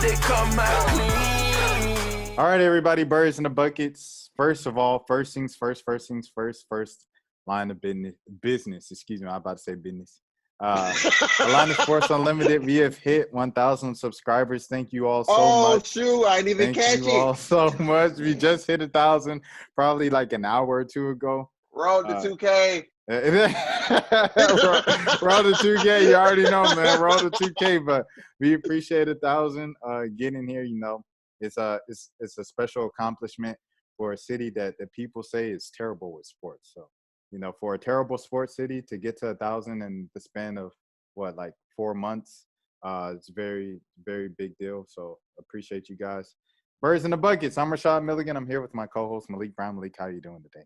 they come out clean. All right, everybody, birds in the buckets. First of all, first things first. First line of business. Excuse me, I'm about to say business. Alana Sports Unlimited, we have hit 1,000 subscribers. Thank you all so much. Oh, shoot, I didn't even Thank catch you all it. so much. We just hit 1,000 probably like an hour or two ago. Roll the 2K. Roll the 2K. You already know, man. Roll the 2K. But we appreciate 1,000 getting here. You know, it's a special accomplishment for a city that people say is terrible with sports. So, you know, for a terrible sports city to get to 1,000 in the span of like 4 months, it's very, very big deal. So appreciate you guys. Birds in the buckets. I'm Rashad Milligan. I'm here with my co-host Malik. Malik, how you doing today?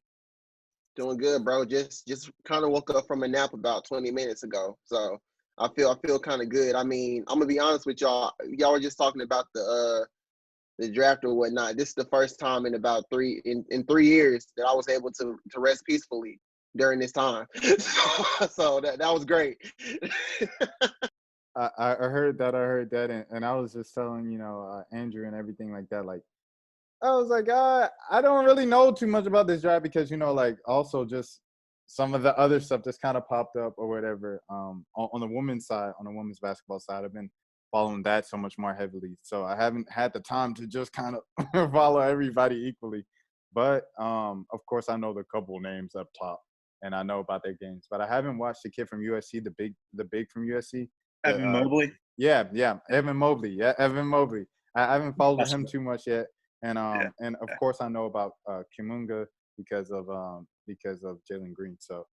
Doing good, bro. Just kind of woke up from a nap about 20 minutes ago. So I feel kind of good. I mean, I'm gonna be honest with y'all. Y'all were just talking about the draft or whatnot. This is the first time in about 3 years that I was able to rest peacefully during this time. So that was great. I heard that, and I was just telling Andrew and everything like that. Like, I was like, I don't really know too much about this draft because like also just some of the other stuff that's kind of popped up or whatever. On the women's side, on the women's basketball side, I've been following that so much more heavily. So I haven't had the time to just kind of follow everybody equally. But of course, I know the couple names up top, and I know about their games. But I haven't watched the kid from USC, the big from USC. Evan Mobley? Yeah, Evan Mobley. Yeah, Evan Mobley. I haven't followed him too much yet. And and of course I know about Kimunga because of Jalen Green. So,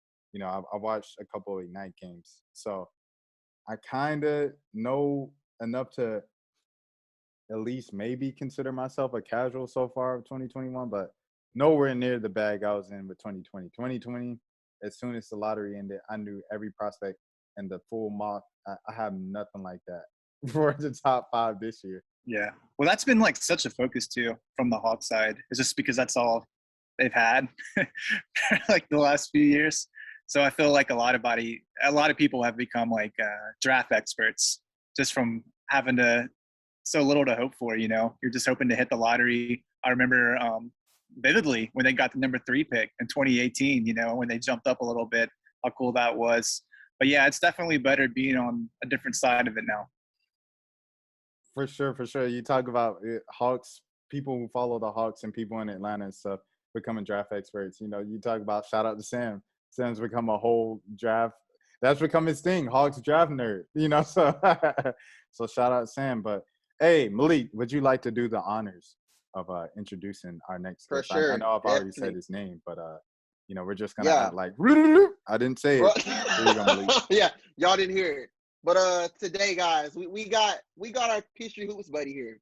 I watched a couple of Ignite games. So I kind of know enough to at least maybe consider myself a casual so far of 2021, but nowhere near the bag I was in with 2020. 2020, as soon as the lottery ended, I knew every prospect and the full mock. I have nothing like that for the top 5 this year. Yeah. Well, that's been like such a focus too from the Hawks side. It's just because that's all they've had like the last few years. So I feel like a lot of people have become like draft experts just from having so little to hope for, You're just hoping to hit the lottery. I remember vividly when they got the number 3 pick in 2018, when they jumped up a little bit, how cool that was. But yeah, it's definitely better being on a different side of it now. For sure. You talk about Hawks, people who follow the Hawks and people in Atlanta and stuff becoming draft experts. You talk about shout out to Sam. Sam's become a whole draft. That's become his thing, Hawks draft nerd. So shout out Sam. But hey, Malik, would you like to do the honors of introducing our next For guest? sure. I know I've already said his name, but we're just gonna act like I didn't say it. Here you go, Malik. Yeah, y'all didn't hear it. But today, guys, we got our Peachtree Hoops buddy here.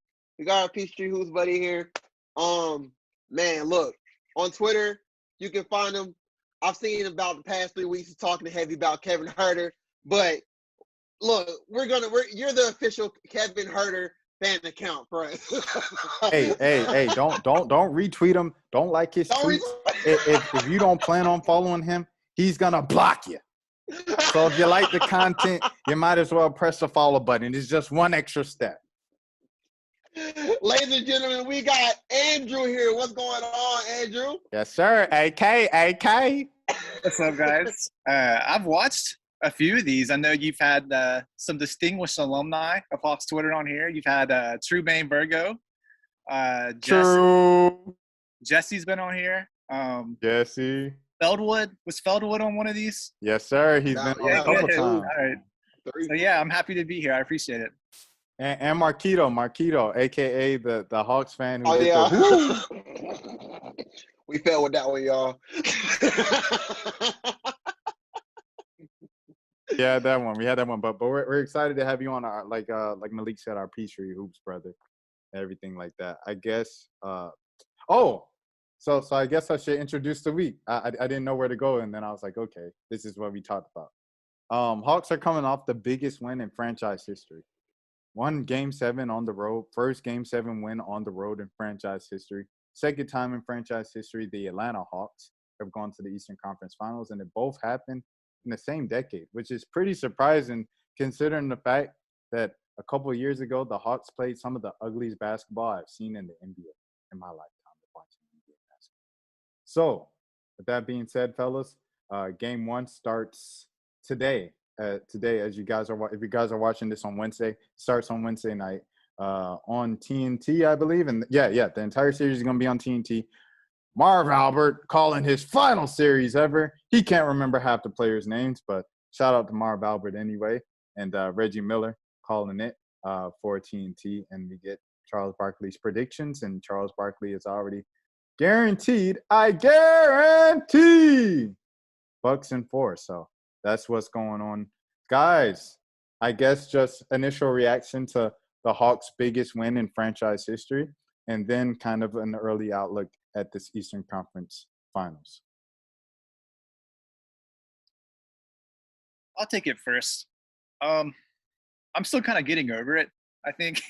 Man, look, on Twitter, you can find him. I've seen him about the past 3 weeks talking heavy about Kevin Huerter. But look, you're the official Kevin Huerter fan account for us. hey, don't retweet him. Don't like his tweets. If you don't plan on following him, he's gonna block you. So if you like the content, you might as well press the follow button. It's just one extra step. Ladies and gentlemen, we got Andrew here. What's going on, Andrew? Yes, sir. AK. What's up, guys? I've watched a few of these. I know you've had some distinguished alumni of Hawks Twitter on here. You've had True Bane Virgo. Jesse's been on here. Jesse. Was Feldwood on one of these? Yes, sir. He's been on a couple times. All right. So yeah, I'm happy to be here. I appreciate it. And Marquito, aka the Hawks fan who we fell with that one, y'all. Yeah, that one. We had that one, but we're excited to have you on our like Malik said, our Peachtree Hoops brother, and everything like that. I guess. So I guess I should introduce the week. I didn't know where to go, and then I was like, okay, this is what we talked about. Hawks are coming off the biggest win in franchise history. Won Game 7 on the road. First Game 7 win on the road in franchise history. Second time in franchise history, the Atlanta Hawks have gone to the Eastern Conference Finals, and it both happened in the same decade, which is pretty surprising considering the fact that a couple of years ago, the Hawks played some of the ugliest basketball I've seen in the NBA in my lifetime of watching NBA basketball. So, with that being said, fellas, Game 1 starts today. Today, as you guys are, if you guys are watching this on Wednesday, starts on Wednesday night on TNT, I believe. And yeah, the entire series is going to be on TNT. Marv Albert calling his final series ever. He can't remember half the players' names, but shout out to Marv Albert anyway. And Reggie Miller calling it for TNT. And we get Charles Barkley's predictions. And Charles Barkley is already guaranteed. I guarantee Bucks in 4. So that's what's going on. Guys, I guess just initial reaction to the Hawks' biggest win in franchise history. And then kind of an early outlook at this Eastern Conference Finals. I'll take it first. I'm still kind of getting over it. I think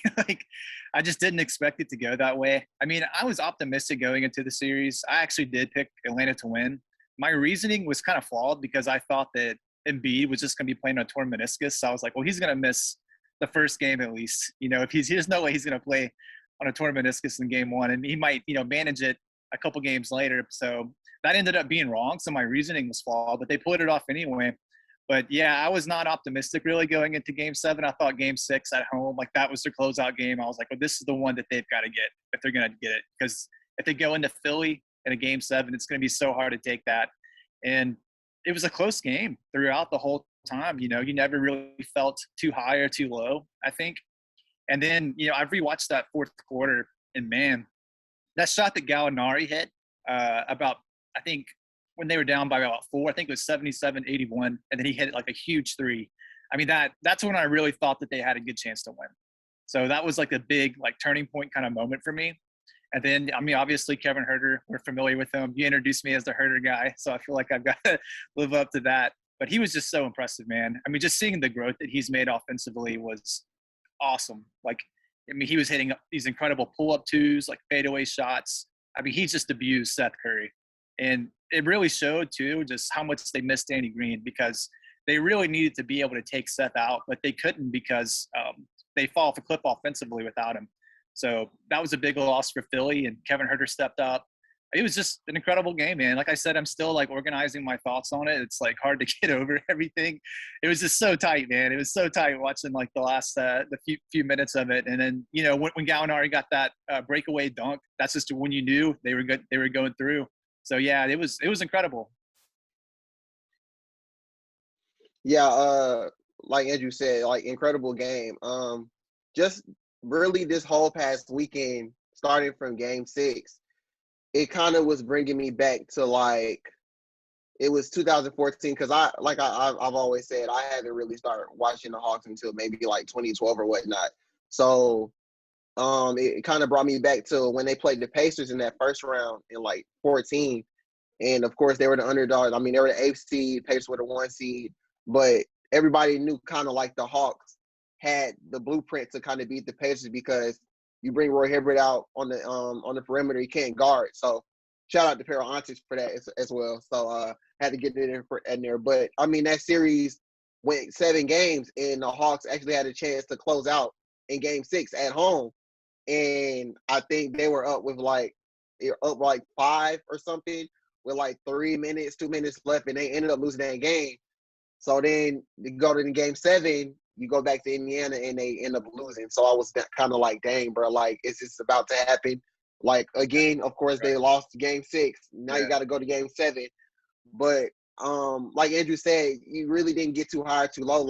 I just didn't expect it to go that way. I mean, I was optimistic going into the series. I actually did pick Atlanta to win. My reasoning was kind of flawed because I thought that Embiid was just going to be playing on a torn meniscus. So I was like, well, he's going to miss the first game at least. If there's no way he's going to play on a torn meniscus in Game 1, and he might, manage it a couple games later. So that ended up being wrong. So my reasoning was flawed, but they pulled it off anyway. But yeah, I was not optimistic really going into Game 7. I thought Game 6 at home, that was their closeout game. I was like, well, this is the one that they've got to get if they're going to get it. Because if they go into Philly in a Game 7, it's going to be so hard to take that. And it was a close game throughout the whole time. You never really felt too high or too low, I think. And then, I've rewatched that fourth quarter, and man, that shot that Gallinari hit about, I think, when they were down by about 4, I think it was 77-81, and then he hit a huge 3. I mean, that's when I really thought that they had a good chance to win. So that was a big turning point kind of moment for me. And then, I mean, obviously Kevin Huerter, we're familiar with him. You introduced me as the Huerter guy, so I feel like I've got to live up to that. But he was just so impressive, man. I mean, just seeing the growth that he's made offensively was awesome. He was hitting these incredible pull-up twos, fadeaway shots. I mean, he just abused Seth Curry. And it really showed, too, just how much they missed Danny Green because they really needed to be able to take Seth out, but they couldn't because they fall off a cliff offensively without him. So that was a big loss for Philly, and Kevin Huerter stepped up. It was just an incredible game, man. Like I said, I'm still organizing my thoughts on it. It's hard to get over everything. It was just so tight, man. It was so tight watching the last the few minutes of it. And then when Gallinari got that breakaway dunk, that's just when you knew they were good. They were going through. So yeah, it was incredible. Yeah, like Andrew said, incredible game. Just really this whole past weekend, starting from Game 6. It kind of was bringing me back to it was 2014 because I've always said I haven't really started watching the Hawks until maybe 2012 or whatnot. So it kind of brought me back to when they played the Pacers in that first round in 14, and of course they were the underdog. I mean, they were the 8th seed, Pacers were the 1 seed, but everybody knew kind of the Hawks had the blueprint to kind of beat the Pacers because you bring Roy Hibbert out on the perimeter, he can't guard. So shout out to Pero Antic for that as well. So had to get it in there. But I mean, that series went 7 games, and the Hawks actually had a chance to close out in Game 6 at home. And I think they were up with 5 or something with 2 minutes left, and they ended up losing that game. So then you go to the Game 7. You go back to Indiana and they end up losing. So I was kind of dang, bro, is this about to happen? Again, of course, they lost Game 6. Now you got to go to Game 7. But like Andrew said, you really didn't get too high or too low.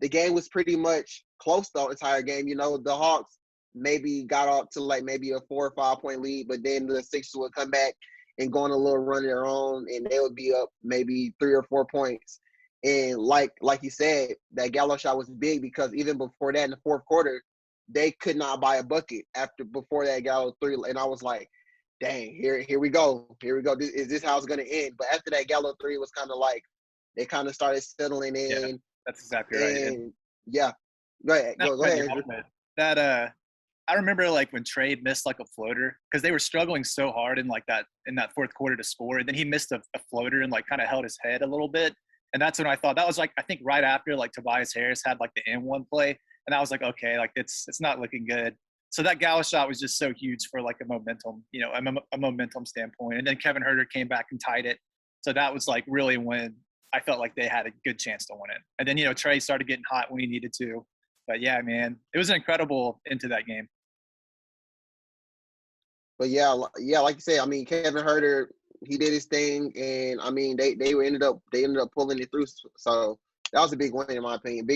The game was pretty much close the entire game. The Hawks maybe got up to maybe a 4 or 5 point lead, but then the Sixers would come back and go on a little run of their own, and they would be up maybe 3 or 4 points. And like you said, that Gallo shot was big because even before that in the fourth quarter, they could not buy a bucket before that Gallo 3. And I was like, dang, here we go. Is this how it's going to end? But after that Gallo 3 was kind of they kind of started settling in. Yeah, that's exactly right. And yeah, go ahead. Go ahead, Andrew. That I remember when Trey missed a floater because they were struggling so hard in that fourth quarter to score. And then he missed a floater and kind of held his head a little bit. And that's when I thought that was I think right after Tobias Harris had the N1 play. And I was like, okay, like it's not looking good. So that Gala shot was just so huge for like a momentum, a momentum standpoint. And then Kevin Huerter came back and tied it. So that was like really when I felt like they had a good chance to win it. And then, Trey started getting hot when he needed to. But yeah, man, it was an incredible into that game. But yeah, like you said, I mean, Kevin Huerter, he did his thing, and I mean, they ended up pulling it through. So that was a big win in my opinion.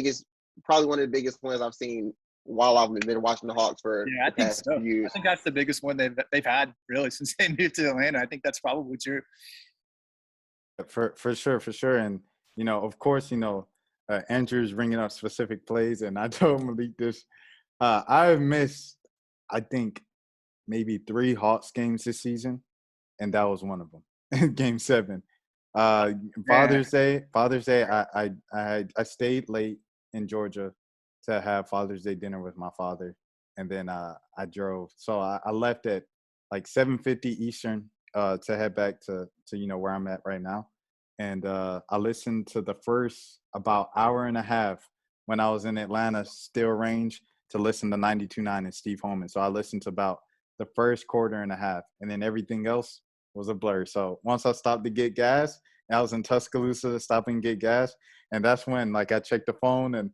Probably one of the biggest wins I've seen while I've been watching the Hawks for the past few years. I think that's the biggest one they've had really since they moved to Atlanta. I think that's probably true. For sure. And, of course, Andrew's bringing up specific plays, and I told Malik this. I've missed, I think, maybe 3 Hawks games this season, and that was one of them. Game 7. Father's Day. I stayed late in Georgia to have Father's Day dinner with my father, and then I drove. So I left at like 7:50 Eastern to head back to where I'm at right now. And I listened to the first about hour and a half when I was in Atlanta, still range, to listen to 92.9 and Steve Holman. So I listened to about the first quarter and a half, and then everything else was a blur. So once I stopped to get gas, and I was in Tuscaloosa stopping to get gas, and that's when I checked the phone, and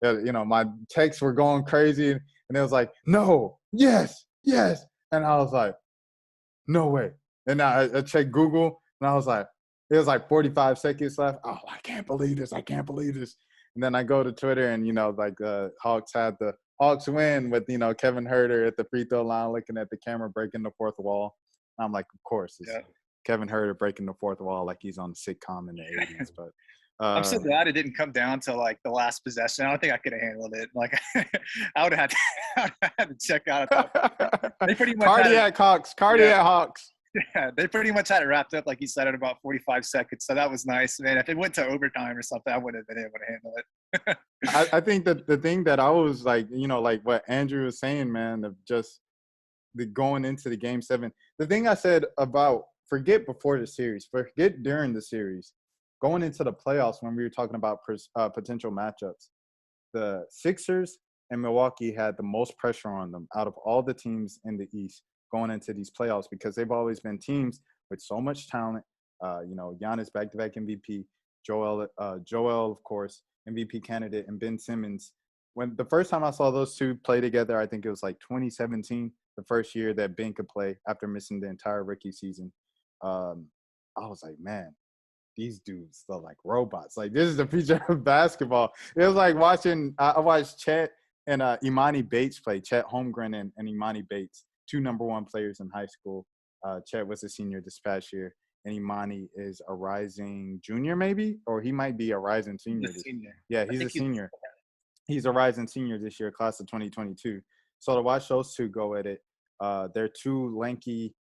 my texts were going crazy, and it was like, no, yes, and I was like, no way. And I checked Google, and I was like, it was like 45 seconds left. Oh, I can't believe this. And then I go to Twitter, and Hawks had the Hawks win with Kevin Huerter at the free throw line, looking at the camera, breaking the fourth wall. I'm like, of course, it's Kevin Huerter breaking the fourth wall like he's on the sitcom in the 80s. But I'm so glad it didn't come down to like the last possession. I don't think I could have handled it. Like I would have had to check out. They pretty much cardiac Hawks. Yeah, they pretty much had it wrapped up, like you said, in about 45 seconds. So that was nice, man. If it went to overtime or something, I wouldn't have been able to handle it. I think that the thing that I was like, like what Andrew was saying, man, of just going into the Game 7. The thing I said about forget before the series, forget during the series, going into the playoffs when we were talking about potential matchups, the Sixers and Milwaukee had the most pressure on them out of all the teams in the East going into these playoffs, because they've always been teams with so much talent. Giannis back-to-back MVP, Joel, of course, MVP candidate, and Ben Simmons. When the first time I saw those two play together, I think it was like 2017, the first year that Ben could play after missing the entire rookie season. I was like, man, these dudes are like robots. Like, this is the future of basketball. It was like I watched Chet and Imani Bates play, Chet Holmgren and Imani Bates, 2 number 1 players in high school. Chet was a senior this past year, and Imani is a rising junior maybe, or he might be a rising senior. Yeah, he's a senior. He's a rising senior this year, class of 2022. So to watch those two go at it, they're 2 lanky,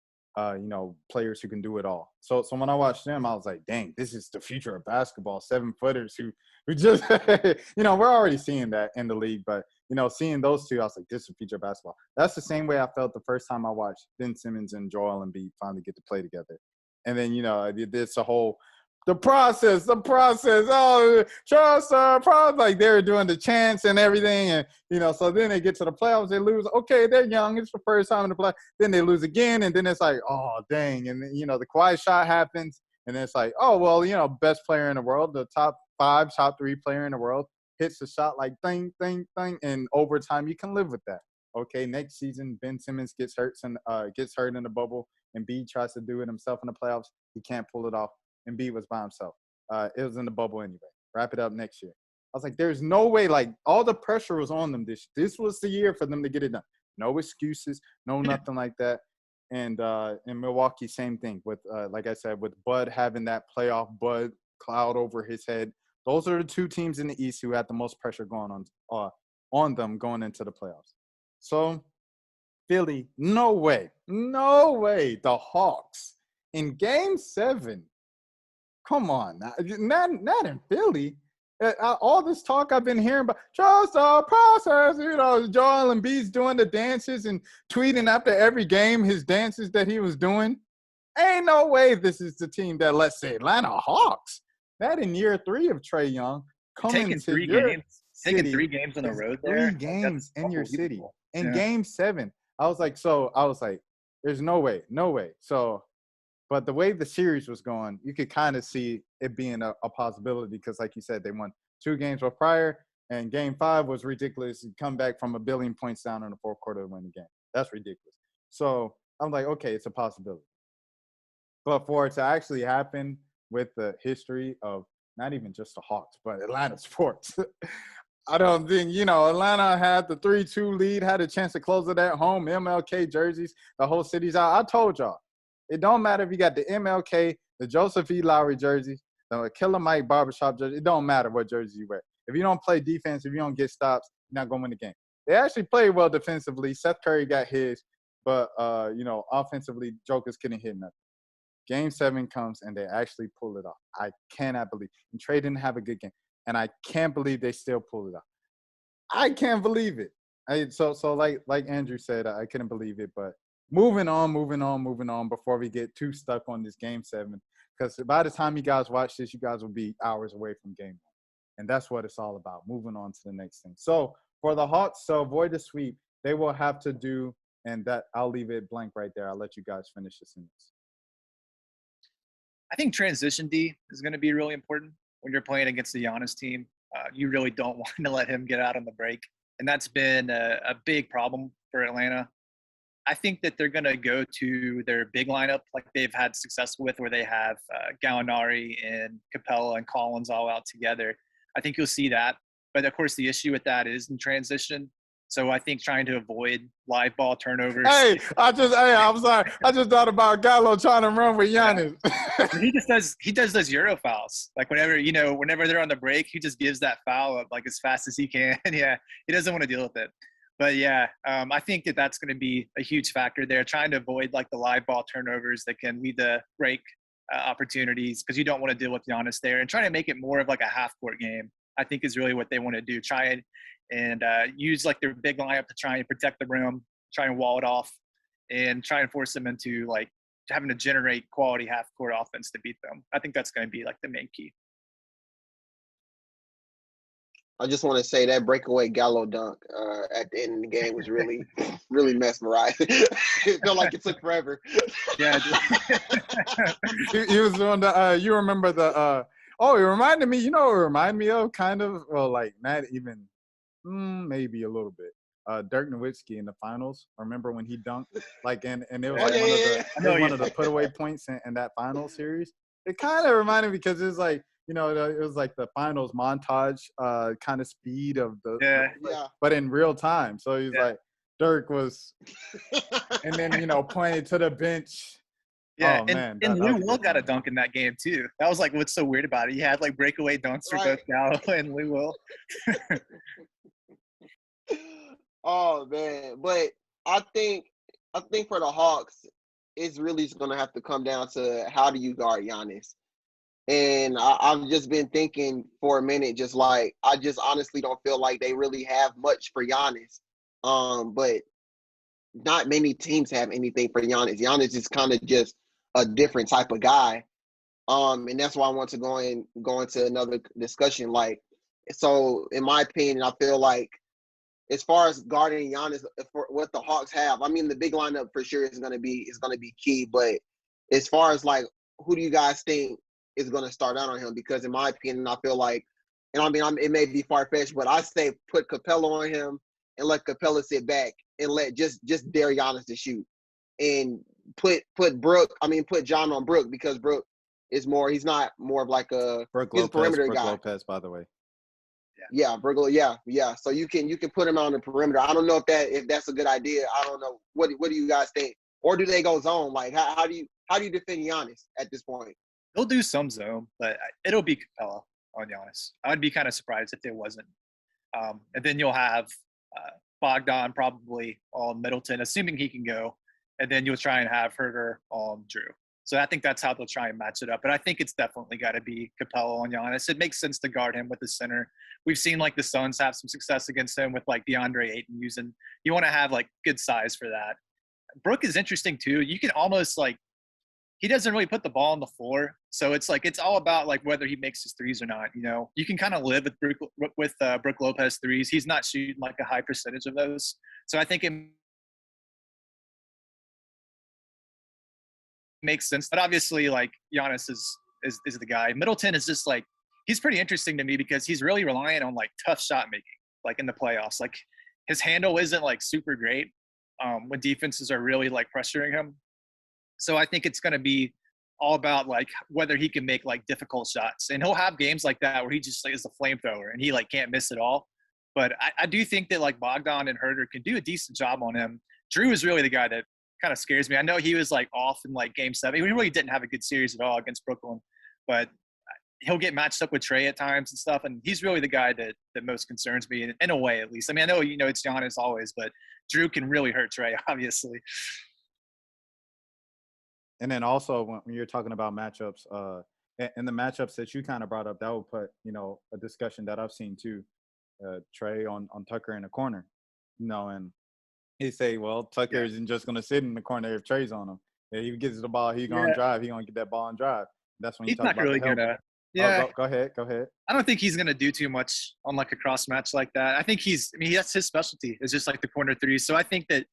players who can do it all. So when I watched them, I was like, dang, this is the future of basketball. 7-footers who just, we're already seeing that in the league, but seeing those two, I was like, this is the future of basketball. That's the same way I felt the first time I watched Ben Simmons and Joel Embiid finally get to play together. And then, it's a whole the process. Oh, trust process. Like they were doing the chants and everything, and so then they get to the playoffs, they lose. Okay, they're young. It's the first time in the play. Then they lose again, and then it's like, oh dang, and then, the quiet shot happens, and then it's like, oh well, best player in the world, the top 5, top 3 player in the world hits a shot like thing, in overtime. You can live with that. Okay, next season Ben Simmons gets hurt in the bubble, and Embiid tries to do it himself in the playoffs. He can't pull it off. Embiid was by himself. It was in the bubble anyway. Wrap it up next year. I was like, there's no way. Like, all the pressure was on them. This was the year for them to get it done. No excuses, no nothing like that. And in Milwaukee, same thing with, like I said, with Bud having that playoff Bud cloud over his head. Those are the 2 teams in the East who had the most pressure going on them going into the playoffs. So, Philly, no way. The Hawks in Game 7. Come on, not in Philly. All this talk I've been hearing about, trust the process. Joel Embiid's doing the dances and tweeting after every game his dances that he was doing. Ain't no way this is the team that, let's say, Atlanta Hawks. That in year 3 of Trey Young coming taking to 3 your games. taking city. 3 games on the It's road 3 there. games in your city. unbelievable. In Yeah. game 7, I was like, there's no way. So, but the way the series was going, you could kind of see it being a possibility because, like you said, they won 2 games prior, and game 5 was ridiculous. You come back from 1 billion points down in the fourth quarter to win the game. That's ridiculous. So I'm like, okay, it's a possibility. But for it to actually happen with the history of not even just the Hawks, but Atlanta sports, I don't think, Atlanta had the 3-2 lead, had a chance to close it at home, MLK jerseys, the whole city's out. I told y'all, it don't matter if you got the MLK, the Joseph E. Lowry jerseys, the Killer Mike barbershop jersey. It don't matter what jersey you wear. If you don't play defense, if you don't get stops, you're not going to win the game. They actually played well defensively. Seth Curry got his, but, offensively, Jokers couldn't hit nothing. Game 7 comes, and they actually pull it off. I cannot believe. And Trey didn't have a good game, and I can't believe they still pull it off. I can't believe it. So like Andrew said, I couldn't believe it. But moving on before we get too stuck on this Game 7, because by the time you guys watch this, you guys will be hours away from Game 1. And that's what it's all about, moving on to the next thing. So for the Hawks to avoid the sweep, they will have to do, and that I'll leave it blank right there. I'll let you guys finish the sentence. I think transition D is going to be really important when you're playing against the Giannis team. You really don't want to let him get out on the break. And that's been a big problem for Atlanta. I think that they're going to go to their big lineup like they've had success with, where they have Gallinari and Capella and Collins all out together. I think you'll see that. But, of course, the issue with that is in transition. So I think trying to avoid live ball turnovers. I'm sorry. I just thought about Gallo trying to run with Giannis. He does those Euro fouls. Like whenever they're on the break, he just gives that foul up like as fast as he can. Yeah, he doesn't want to deal with it. But yeah, I think that's going to be a huge factor there, trying to avoid like the live ball turnovers that can lead to break opportunities, because you don't want to deal with Giannis there, and trying to make it more of like a half court game, I think is really what they want to do. Try and use like their big lineup to try and protect the rim, try and wall it off, and try and force them into like having to generate quality half-court offense to beat them. I think that's going to be like the main key. I just want to say that breakaway Gallo dunk at the end of the game was really, really mesmerizing. It felt like it took forever. Yeah. He was doing the you remember the it reminded me, it reminded me of kind of, well, like not even maybe a little bit. Dirk Nowitzki in the finals. Remember when he dunked? Like, and it was one of the put away points in that final series. It kind of reminded me because it's like, it was like the finals montage kind of speed of the but in real time. So he's like, Dirk was, and then pointed to the bench. Yeah, oh, man, and Lou Will got a dunk in that game too. That was like what's so weird about it. He had like breakaway dunks for both Gallo and Lou Will. Oh man, but I think for the Hawks, it's really going to have to come down to how do you guard Giannis. And I've just been thinking for a minute, just like I just honestly don't feel like they really have much for Giannis. But not many teams have anything for Giannis. Giannis is kind of just a different type of guy. And that's why I want to go into another discussion. Like, so in my opinion, I feel like as far as guarding Giannis, for what the Hawks have, I mean, the big lineup for sure is going to be key. But as far as like, who do you guys think is going to start out on him? Because in my opinion, I feel like, and I mean, it may be far fetched, but I say put Capella on him and let Capella sit back and let just dare Giannis to shoot, and put John on Brook, because Brook is more. He's not more of like a perimeter guy. Lopez, by the way. Yeah, Virgil. Yeah. So you can put him on the perimeter. I don't know if that's a good idea. I don't know. What do you guys think? Or do they go zone? Like how do you defend Giannis at this point? They'll do some zone, but it'll be Capella on Giannis. I would be kind of surprised if it wasn't. And then you'll have Bogdan probably on Middleton, assuming he can go, and then you'll try and have Herter on Drew. So I think that's how they'll try and match it up. But I think it's definitely got to be Capella on Giannis. It makes sense to guard him with the center. We've seen like the Suns have some success against him with like DeAndre Ayton using. You want to have like good size for that. Brook is interesting too. You can almost like he doesn't really put the ball on the floor. So it's like it's all about like whether he makes his threes or not. You know, you can kind of live with Brook Lopez threes. He's not shooting like a high percentage of those. So I think it makes sense. But obviously, like Giannis is the guy. Middleton is just like he's pretty interesting to me because he's really reliant on like tough shot making, like in the playoffs. Like his handle isn't like super great when defenses are really like pressuring him. So I think it's going to be all about like whether he can make like difficult shots, and he'll have games like that where he just like, is a flamethrower and he like can't miss at all. But I do think that like Bogdan and Herter can do a decent job on him. Drew is really the guy that kind of scares me. I know he was like off in like game 7. He really didn't have a good series at all against Brooklyn, but he'll get matched up with Trey at times and stuff. And he's really the guy that most concerns me in a way, at least. I mean, I know, you know, it's Giannis always, but Drew can really hurt Trey, obviously. And then also when you're talking about matchups, and the matchups that you kind of brought up, that would put, you know, a discussion that I've seen too, Trey on Tucker in the corner, you know, and he say, well, Tucker isn't just going to sit in the corner if Trey's on him. If he gets the ball, he's going to drive. He's going to get that ball and drive. That's when you He's talk not about really the help. gonna. Oh, Yeah, go ahead. I don't think he's gonna do too much on like a cross match like that. I think that's his specialty. It's just like the corner threes. So I think that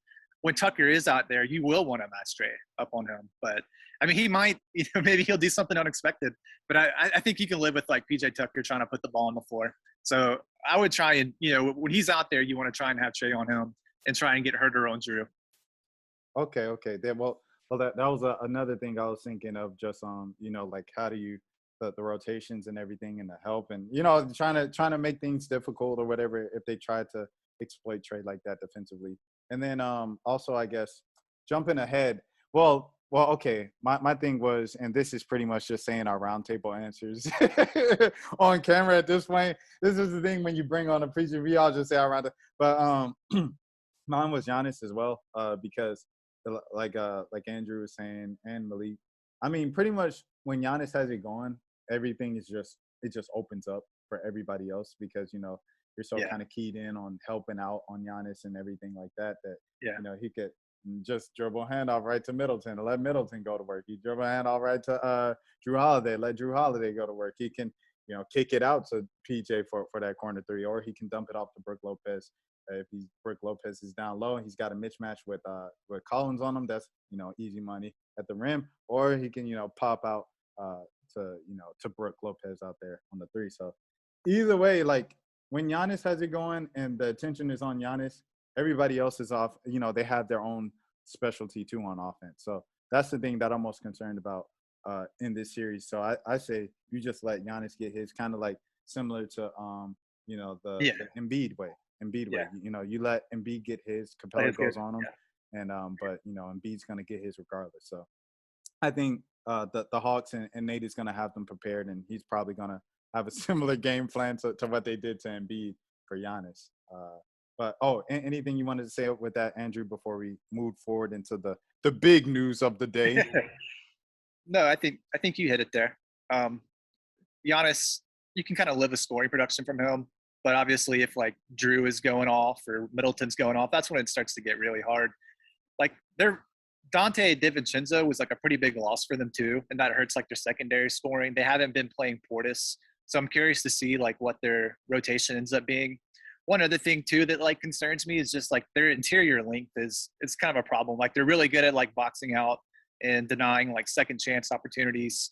when Tucker is out there, you will want to match Trey up on him. But I mean, he might, you know, maybe he'll do something unexpected. But I think you can live with like PJ Tucker trying to put the ball on the floor. So I would try and, you know, when he's out there, you want to try and have Trey on him and try and get Herter on Drew. Okay. Then, well, that was another thing I was thinking of. Just you know, like how do you the rotations and everything and the help and, you know, trying to make things difficult or whatever if they try to exploit Trey like that defensively. And then also, I guess, jumping ahead. Well, okay. My thing was, and this is pretty much just saying our roundtable answers on camera at this point. This is the thing when you bring on a preacher, we all just say our roundtable. But mine was Giannis as well, because like Andrew was saying and Malik. I mean, pretty much when Giannis has it going, everything is it just opens up for everybody else because, you know, you're so kind of keyed in on helping out on Giannis and everything like that, you know, he could just dribble a handoff right to Middleton and let Middleton go to work. He dribble a handoff right to Drew Holiday, let Drew Holiday go to work. He can, you know, kick it out to PJ for that corner three, or he can dump it off to Brook Lopez. If Brook Lopez is down low and he's got a mismatch with Collins on him, that's, you know, easy money at the rim. Or he can, you know, pop out to Brook Lopez out there on the three. So either way, like when Giannis has it going and the attention is on Giannis, everybody else is off. You know, they have their own specialty too on offense. So that's the thing that I'm most concerned about in this series. So I say you just let Giannis get his, kind of like similar to the Embiid way. You know, you let Embiid get his, Capella goes on him, and but you know, Embiid's gonna get his regardless. So I think the Hawks and Nate is gonna have them prepared, and he's probably gonna have a similar game plan to what they did to Embiid for Giannis. But anything you wanted to say with that, Andrew, before we move forward into the big news of the day? No, I think you hit it there. Giannis, you can kind of live a scoring production from him. But obviously, if like Drew is going off or Middleton's going off, that's when it starts to get really hard. Like Dante DiVincenzo was like a pretty big loss for them too, and that hurts like their secondary scoring. They haven't been playing Portis, so I'm curious to see like what their rotation ends up being. One other thing too that like concerns me is just like their interior length is kind of a problem. Like they're really good at like boxing out and denying like second chance opportunities.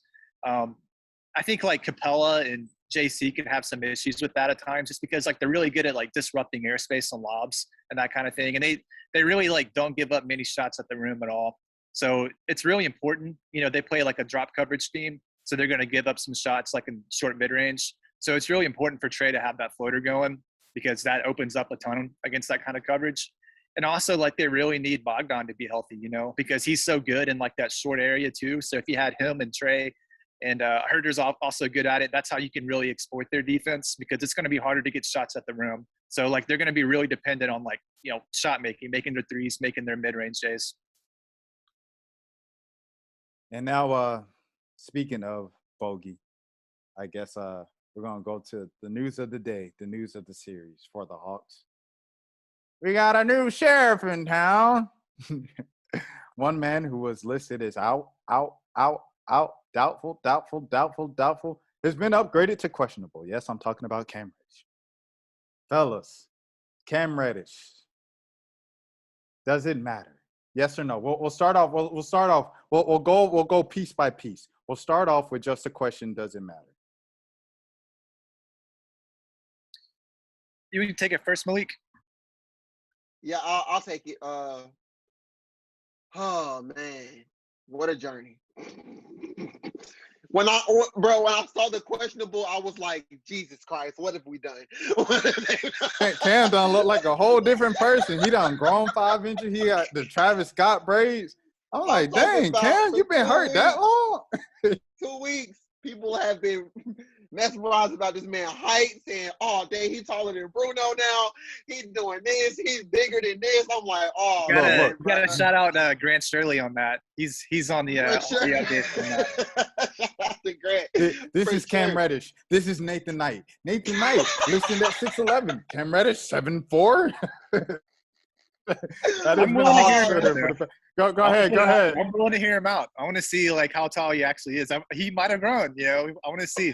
I think like Capella and JC could have some issues with that at times, just because like they're really good at like disrupting airspace and lobs and that kind of thing. And they really like don't give up many shots at the rim at all. So it's really important. You know, they play like a drop coverage scheme, so they're going to give up some shots like in short mid range. So it's really important for Trey to have that floater going, because that opens up a ton against that kind of coverage. And also like they really need Bogdan to be healthy, you know, because he's so good in like that short area too. So if you had him and Trey, and Herter's also good at it, that's how you can really exploit their defense, because it's going to be harder to get shots at the rim. So, like, they're going to be really dependent on, like, you know, shot making their threes, making their mid-range days. And now, speaking of bogey, I guess we're going to go to the news of the day, the news of the series for the Hawks. We got a new sheriff in town. One man who was listed as out out, out, doubtful, doubtful, doubtful, doubtful. Has been upgraded to questionable. Yes, I'm talking about Cam Reddish. Fellas, Cam Reddish. Does it matter? Yes or no? We'll start off. We'll start off. We'll go piece by piece. We'll start off with just a question. Does it matter? You take it first, Malik. Yeah, I'll take it. Oh man, what a journey. When I saw the questionable, I was like, Jesus Christ, what have we done? Cam done look like a whole different person. He done grown 5 inches. He got the Travis Scott braids. I'm like, dang, Cam, you been hurt that long? 2 weeks, people have been mesmerized about this man's height, saying, oh, dang, he's taller than Bruno now. He's doing this. He's bigger than this. I'm like, oh, you gotta shout out Grant Shirley on that. He's on the update on that. Shout out to Grant. This is Cam Reddish. This is Nathan Knight. Nathan Knight listed at 6'11". Cam Reddish 7'4". That is Go ahead. I'm willing to hear him out. I want to see like how tall he actually is. He might have grown. I want to see.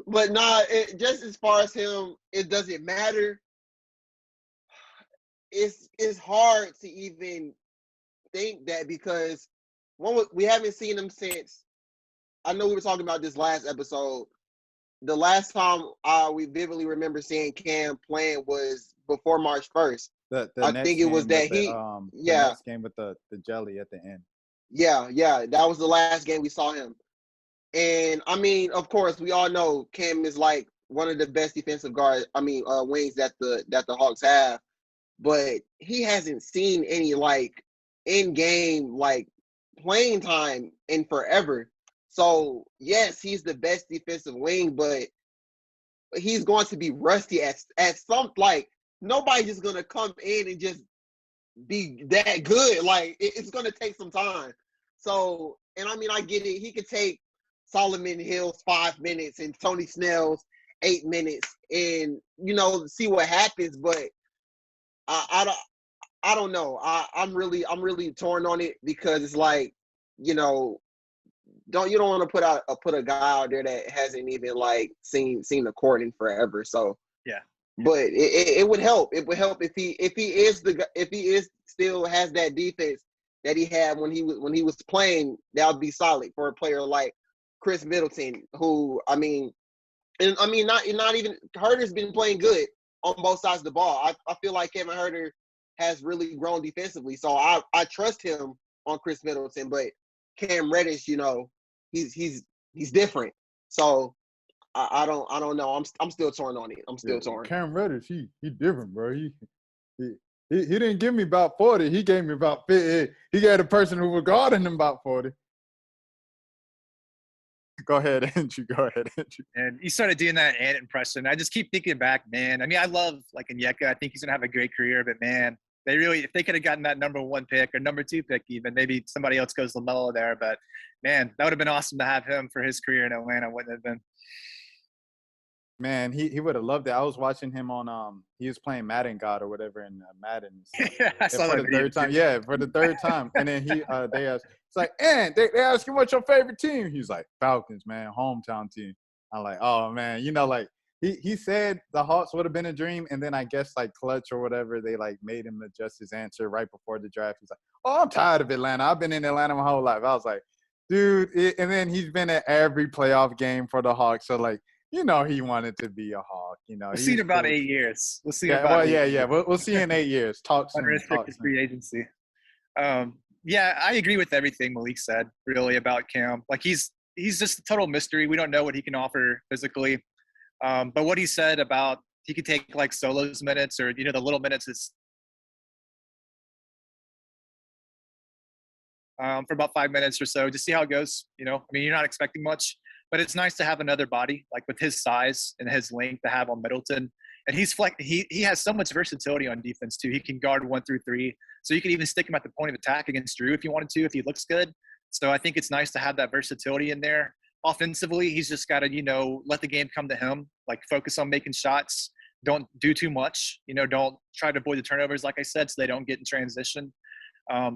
But nah, just as far as him, it doesn't matter. It's hard to even think that because we haven't seen him since. I know we were talking about this last episode. The last time we vividly remember seeing Cam playing was before March 1st. I think it was that the next game with the jelly at the end. Yeah, that was the last game we saw him. And I mean, of course, we all know Cam is like one of the best defensive wings that the Hawks have. But he hasn't seen any like in-game like playing time in forever. So yes, he's the best defensive wing, but he's going to be rusty at some like nobody's just gonna come in and just be that good. Like it's gonna take some time. So, and I mean, I get it. He could take Solomon Hill's 5 minutes and Tony Snell's 8 minutes, and see what happens. But I don't know. I'm really torn on it because it's like you don't want to put a guy out there that hasn't even like seen the court in forever. So yeah. But it would help. It would help if he still has that defense that he had when he was playing. That would be solid for a player like Chris Middleton, who not even Herter's been playing good on both sides of the ball. I feel like Kevin Herter has really grown defensively, so I trust him on Chris Middleton. But Cam Reddish, he's different. So I don't know. I'm still torn on it. I'm still torn. Cam Reddish, he different, bro. He didn't give me about 40. He gave me about 50. He got a person who was guarding him about 40. Go ahead, Andrew. And he started doing that Ant impression. I just keep thinking back, man. I mean, I love like Onyeka. I think he's gonna have a great career, but man, if they could have gotten that number 1 pick or number 2 pick, even maybe somebody else goes LaMelo there. But man, that would have been awesome to have him for his career in Atlanta. Wouldn't it have been? Man, he would have loved it. I was watching him on he was playing Madden God or whatever in Madden. Yeah, I saw that for the third time. Yeah, for the third time. And then they asked, it's like, and they ask him what's your favorite team. He's like, Falcons, man, hometown team. I'm like, oh man, like he said the Hawks would have been a dream, and then I guess like Clutch or whatever, they like made him adjust his answer right before the draft. He's like, oh, I'm tired of Atlanta. I've been in Atlanta my whole life. I was like, dude, and then he's been at every playoff game for the Hawks. So like, he wanted to be a Hawk. We'll see in about 8 years. We'll see. We'll see in 8 years. Talk soon. Unrestricted free agency. Yeah, I agree with everything Malik said. Really about Cam. Like he's just a total mystery. We don't know what he can offer physically. But what he said about he could take like solos minutes or the little minutes is for about 5 minutes or so, just see how it goes. I mean, you're not expecting much. But it's nice to have another body, like with his size and his length to have on Middleton. And he has so much versatility on defense, too. He can guard 1 through 3. So you can even stick him at the point of attack against Drew if you wanted to, if he looks good. So I think it's nice to have that versatility in there. Offensively, he's just got to, let the game come to him, like focus on making shots. Don't do too much. Don't try to avoid the turnovers, like I said, so they don't get in transition.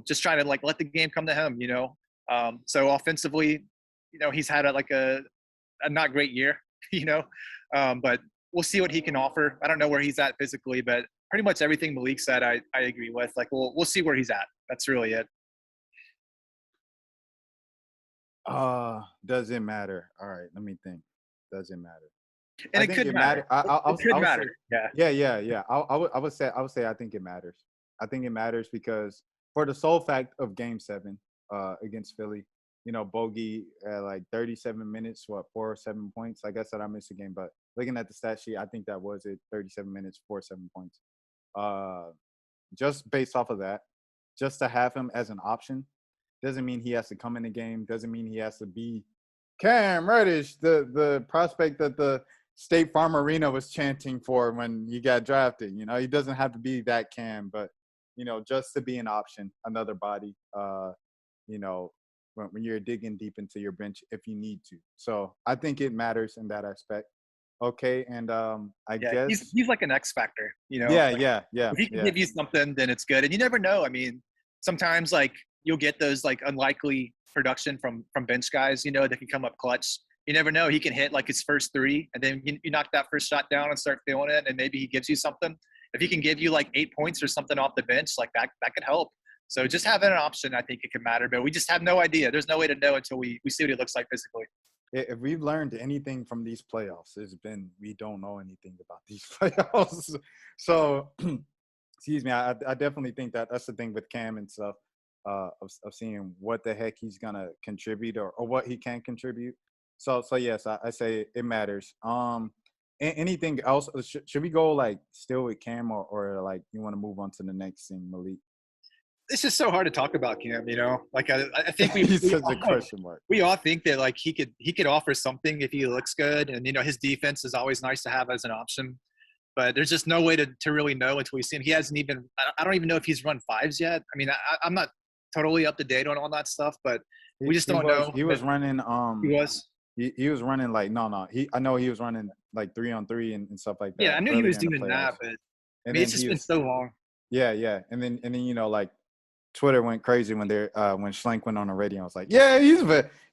just trying to like let the game come to him, you know. So offensively, you know, he's had a not great year, you know, but we'll see what he can offer. I don't know where he's at physically, but pretty much everything Malik said, I agree with. Like, we'll see where he's at. That's really it. Does it matter? All right, let me think. Does it matter? And I it think could it matter. I It could would say, matter. Yeah. yeah. I would say I think it matters. I think it matters because for the sole fact of Game 7 against Philly, you know, Bogey at like 37 minutes, 4 or 7 points. I guess that I missed a game, but looking at the stat sheet, I think that was it. 37 minutes, 4 7 points. Just based off of that, just to have him as an option doesn't mean he has to come in the game. Doesn't mean he has to be Cam Reddish, the prospect that the State Farm Arena was chanting for when you got drafted. You know, he doesn't have to be that Cam, but you know, just to be an option, another body. You know, when you're digging deep into your bench if you need to. So I think it matters in that aspect. Okay, and I guess he's like an X factor, you know. yeah, Like, yeah. if he can give you something, then it's good. And you never know. I mean, sometimes like you'll get those like unlikely production from bench guys, you know, that can come up clutch. You never know. He can hit like his first 3, and then you knock that first shot down and start feeling it, and maybe he gives you something. If he can give you like 8 points or something off the bench, like that could help. So just having an option, I think it can matter. But we just have no idea. There's no way to know until we see what he looks like physically. If we've learned anything from these playoffs, it's been we don't know anything about these playoffs. So, excuse me, I definitely think that's the thing with Cam and stuff, of seeing what the heck he's gonna contribute or what he can contribute. So yes, I say it matters. Anything else? Should we go like still with Cam or like you want to move on to the next thing, Malik? It's just so hard to talk about Cam, you know. Like I think He's such a question mark. We all think that like he could offer something if he looks good, and you know his defense is always nice to have as an option. But there's just no way to really know until we see him. He hasn't even. I don't even know if he's run 5s yet. I mean, I'm not totally up to date on all that stuff, but we just don't know. He was running. He was. He was running like no. I know he was running like 3-on-3 and stuff like that. Yeah, I knew he was doing that, but I mean, it's just been so long. Yeah, and then you know like Twitter went crazy when when Schlenk went on the radio. I was like, yeah,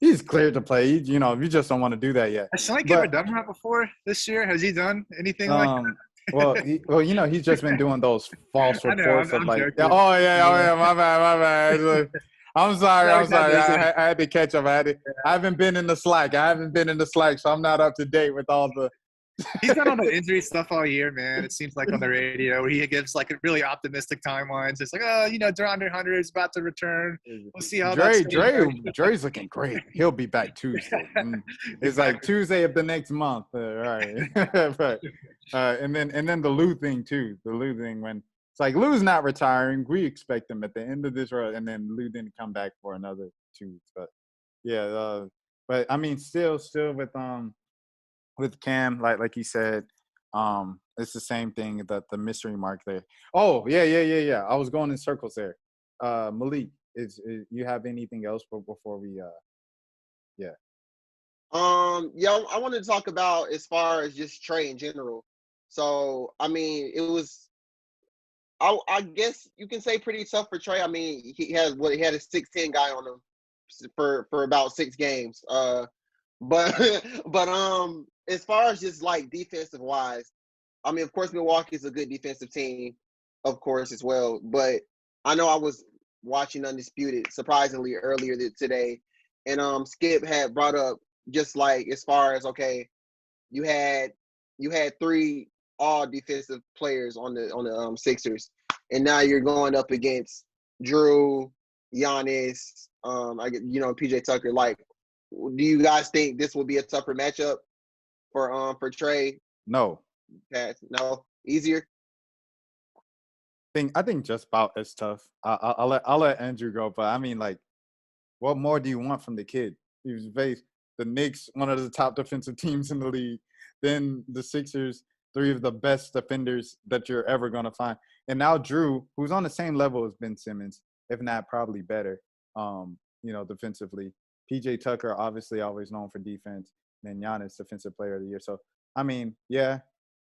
he's cleared to play. You know, you just don't want to do that yet. Has Schlenk ever done that before this year? Has he done anything like that? Well, you know, he's just been doing those false reports of like, joking. oh yeah, my bad. I'm sorry. I had to catch up. I haven't been in the Slack. So I'm not up to date with all the. He's done all the injury stuff all year, man. It seems like on the radio where he gives like really optimistic timelines. It's like, oh, you know, DeAndre Hunter is about to return. We'll see how Dre's looking great. He'll be back Tuesday. It's like Tuesday of the next month. All right. But, and then the Lou thing too. The Lou thing when it's like Lou's not retiring. We expect him at the end of this road, and then Lou didn't come back for another 2 weeks. But yeah, but I mean, still with Cam, like you said, it's the same thing that the mystery mark there. Oh yeah. I was going in circles there. Malik, is you have anything else before we yeah. Yeah, I wanted to talk about as far as just Trey in general. So I mean, it was I guess you can say pretty tough for Trey. I mean, he had a 6'10" guy on him for about 6 games. But as far as just like defensive wise, I mean, of course, Milwaukee is a good defensive team, of course, as well. But I know I was watching Undisputed surprisingly earlier today, and Skip had brought up just like as far as okay, you had 3 all defensive players on the Sixers, and now you're going up against Drew, Giannis, PJ Tucker. Like, do you guys think this will be a tougher matchup for Trey? No. No, easier. I think just about as tough. I'll let Andrew go, but I mean, like, what more do you want from the kid? He was faced the Knicks, one of the top defensive teams in the league, then the Sixers, 3 of the best defenders that you're ever gonna find, and now Drew, who's on the same level as Ben Simmons, if not probably better, defensively. PJ Tucker, obviously always known for defense, and Giannis, Defensive Player of the Year. So, I mean, yeah,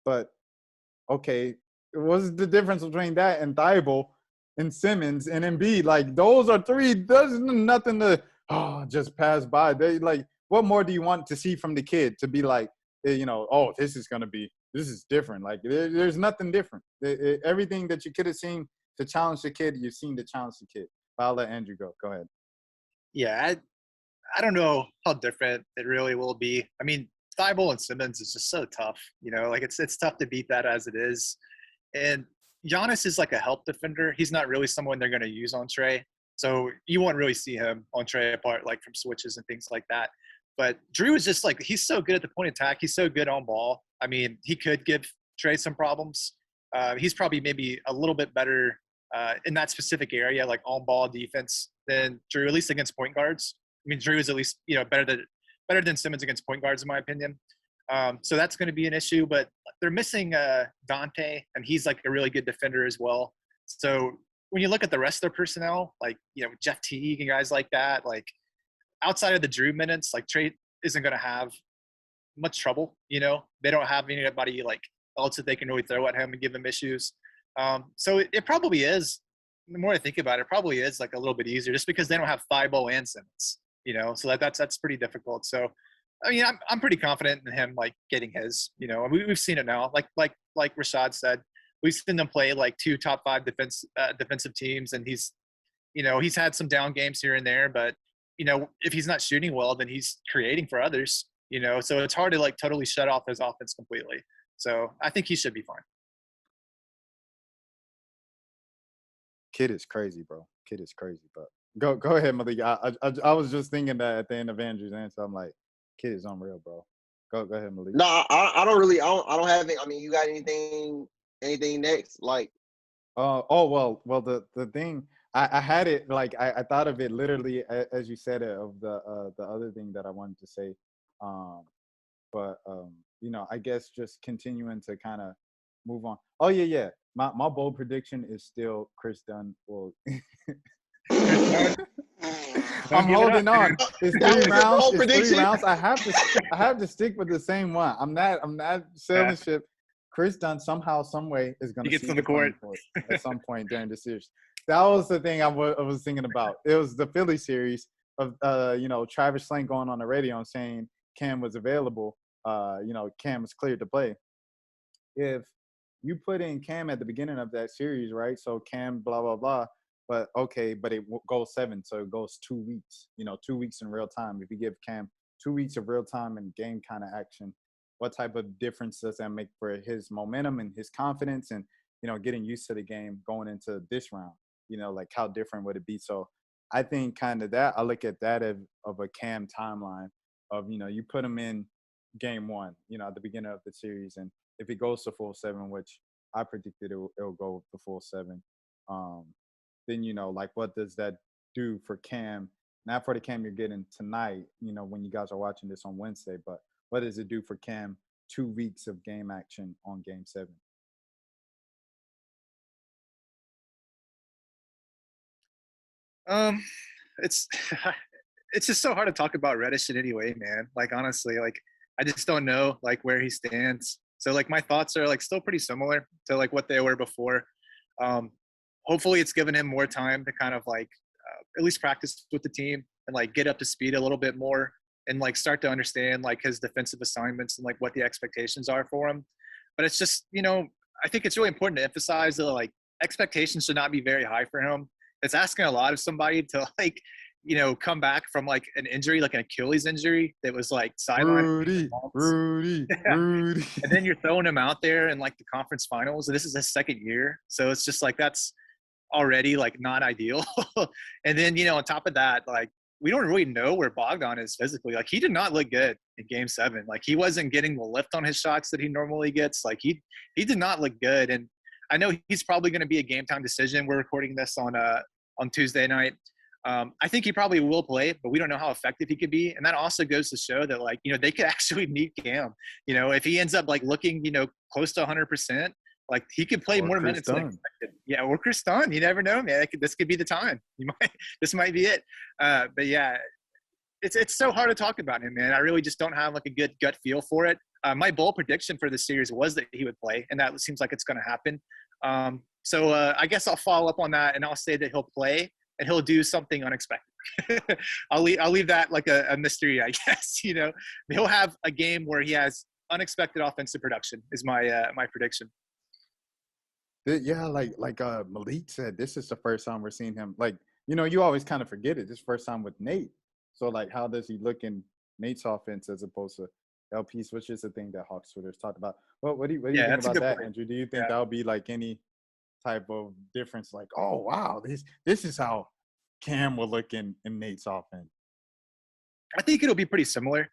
but okay, what's the difference between that and Thibault and Simmons and Embiid. Like, those are three. There's nothing to just pass by. They like, what more do you want to see from the kid to be like, oh, this is different. Like, there's nothing different. Everything that you could have seen to challenge the kid, you've seen to challenge the kid. But I'll let Andrew go. Go ahead. Yeah, I don't know how different it really will be. I mean, Thibault and Simmons is just so tough. Like it's tough to beat that as it is. And Giannis is like a help defender. He's not really someone they're going to use on Trey. So you won't really see him on Trey apart like from switches and things like that. But Drew is just like, he's so good at the point attack. He's so good on ball. I mean, he could give Trey some problems. He's probably maybe a little bit better in that specific area, like on ball defense, than Drew, at least against point guards. I mean, Drew is at least, better than Simmons against point guards, in my opinion. So that's going to be an issue, but they're missing Dante, and he's like a really good defender as well. So when you look at the rest of their personnel, like, Jeff Teague and guys like that, like outside of the Drew minutes, like Trey isn't going to have much trouble. They don't have anybody like else that they can really throw at him and give him issues. So it probably is, the more I think about it, probably is like a little bit easier just because they don't have Thibault and Simmons, so that's pretty difficult. So, I mean, I'm pretty confident in him, like getting his, we've seen it now, like Rashad said, we've seen them play like 2 top 5 defensive teams. And he's had some down games here and there, but if he's not shooting well, then he's creating for others, so it's hard to like totally shut off his offense completely. So I think he should be fine. Kid is crazy, bro. Kid is crazy, but go ahead, Malik. I was just thinking that at the end of Andrew's answer, I'm like, kid is unreal, bro. Go ahead, Malik. No, I don't have it. I mean, you got anything next? Like, well, the thing I had it like I thought of it literally as you said it, of the other thing that I wanted to say, but I guess just continuing to kind of move on. Oh yeah. My bold prediction is still Chris Dunn will. I'm holding on. It's 3 rounds. It's 3 rounds. I have to stick with the same one. I'm not selling shit. Chris Dunn somehow, some way is going to get to the court at some point during the series. That was the thing I was thinking about. It was the Philly series of Travis Slant going on the radio and saying Cam was available. Cam was cleared to play. If you put in Cam at the beginning of that series, right? So Cam, blah, blah, blah. But okay, but it goes 7, so it goes 2 weeks. 2 weeks in real time. If you give Cam 2 weeks of real time and game kind of action, what type of difference does that make for his momentum and his confidence and getting used to the game going into this round? Like how different would it be? So I think kind of that I look at that of a Cam timeline of you put him in game 1, at the beginning of the series, and if it goes to full 7, which I predicted it'll go the full 7, then like what does that do for Cam? Not for the Cam you're getting tonight, when you guys are watching this on Wednesday, but what does it do for Cam 2 weeks of game action on game 7? It's just so hard to talk about Reddish in any way, man. Like honestly, like I just don't know like where he stands. So like my thoughts are like still pretty similar to like what they were before. Hopefully it's given him more time to kind of like at least practice with the team and like get up to speed a little bit more and like start to understand like his defensive assignments and like what the expectations are for him. But it's just, I think it's really important to emphasize that like expectations should not be very high for him. It's asking a lot of somebody to like, come back from like an injury, like an Achilles injury that was like sidelined. Rudy. And then you're throwing him out there in like the conference finals. And this is his second year. So it's just like, that's already like not ideal. And then, on top of that, like we don't really know where Bogdan is physically. Like he did not look good in game 7. Like he wasn't getting the lift on his shots that he normally gets. Like he did not look good. And I know he's probably going to be a game time decision. We're recording this on Tuesday night. I think he probably will play, but we don't know how effective he could be. And that also goes to show that like, they could actually need Cam, if he ends up like looking, close to 100%, like he could play more minutes than expected. Yeah. Or Chris Dunn, you never know, man. This could be the time. This might be it. But yeah, it's so hard to talk about him, man. I really just don't have like a good gut feel for it. My bold prediction for the series was that he would play, and that seems like it's going to happen. So I guess I'll follow up on that, and I'll say that he'll play and he'll do something unexpected. I'll leave that like a mystery, I guess. He'll have a game where he has unexpected offensive production. Is my prediction. Yeah, like Malik said, this is the first time we're seeing him. Like, you always kind of forget it. This first time with Nate. So like, how does he look in Nate's offense as opposed to LP's, which is the thing that Hawks Twitter's talked about. Well, what do you think about that, point. Andrew? Do you think that'll be like any type of difference? Like, oh wow, this is how Cam will look in Nate's offense. I think it'll be pretty similar.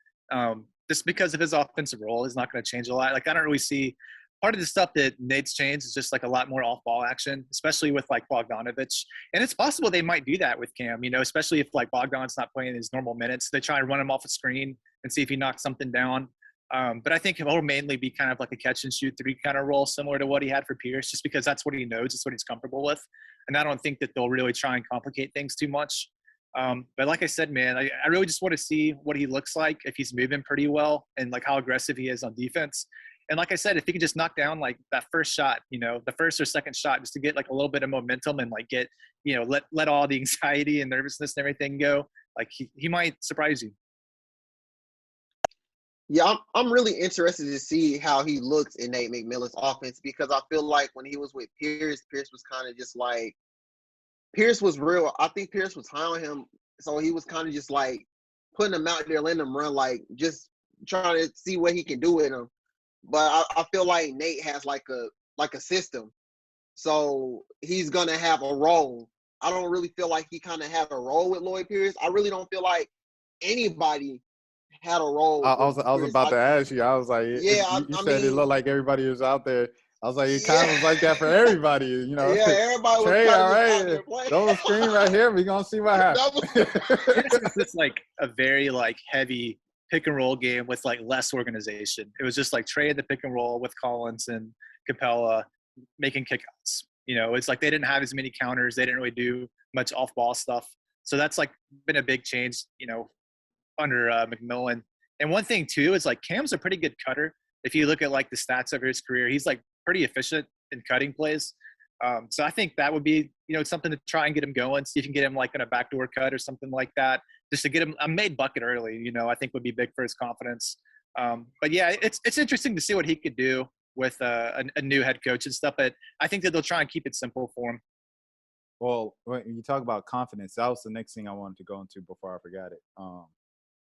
Just because of his offensive role is not going to change a lot. Like, I don't really see part of the stuff that Nate's changed is just like a lot more off-ball action, especially with like Bogdanovich. And it's possible they might do that with Cam, especially if like Bogdan's not playing his normal minutes. They try and run him off a screen and see if he knocks something down. But I think he'll mainly be kind of like a catch and shoot three kind of role, similar to what he had for Pierce, just because that's what he knows, it's what he's comfortable with. And I don't think that they'll really try and complicate things too much. But like I said, man, I really just want to see what he looks like, if he's moving pretty well, and like how aggressive he is on defense. And like I said, if he can just knock down like that first shot, the first or second shot, just to get like a little bit of momentum and like get, let all the anxiety and nervousness and everything go, like he might surprise you. Yeah, I'm really interested to see how he looks in Nate McMillan's offense, because I feel like when he was with Pierce was kind of just like, Pierce was real. I think Pierce was high on him, so he was kind of just like putting him out there, letting him run, like just trying to see what he can do with him. But I feel like Nate has like a system, so he's gonna have a role. I don't really feel like he kind of had a role with Lloyd Pierce. I really don't feel like anybody had a role. I was about to ask you. I was like, yeah, you said it looked like everybody was out there. I was like, it kind of was like that for everybody, Yeah, everybody was Trey, all out there right, playing. throw a screen right here. We're gonna see what happens. It's just like a very like heavy pick and roll game with like less organization. It was just like Trey in the pick and roll with Collins and Capella making kickouts. It's like they didn't have as many counters. They didn't really do much off ball stuff. So that's like been a big change, under McMillan. And one thing too is like Cam's a pretty good cutter. If you look at like the stats over his career, he's like pretty efficient in cutting plays. So I think that would be, something to try and get him going. See if you can get him like in a backdoor cut or something like that, just to get him a made bucket early, I think would be big for his confidence. But yeah, it's interesting to see what he could do with a new head coach and stuff. But I think that they'll try and keep it simple for him. Well, when you talk about confidence, that was the next thing I wanted to go into before I forgot it.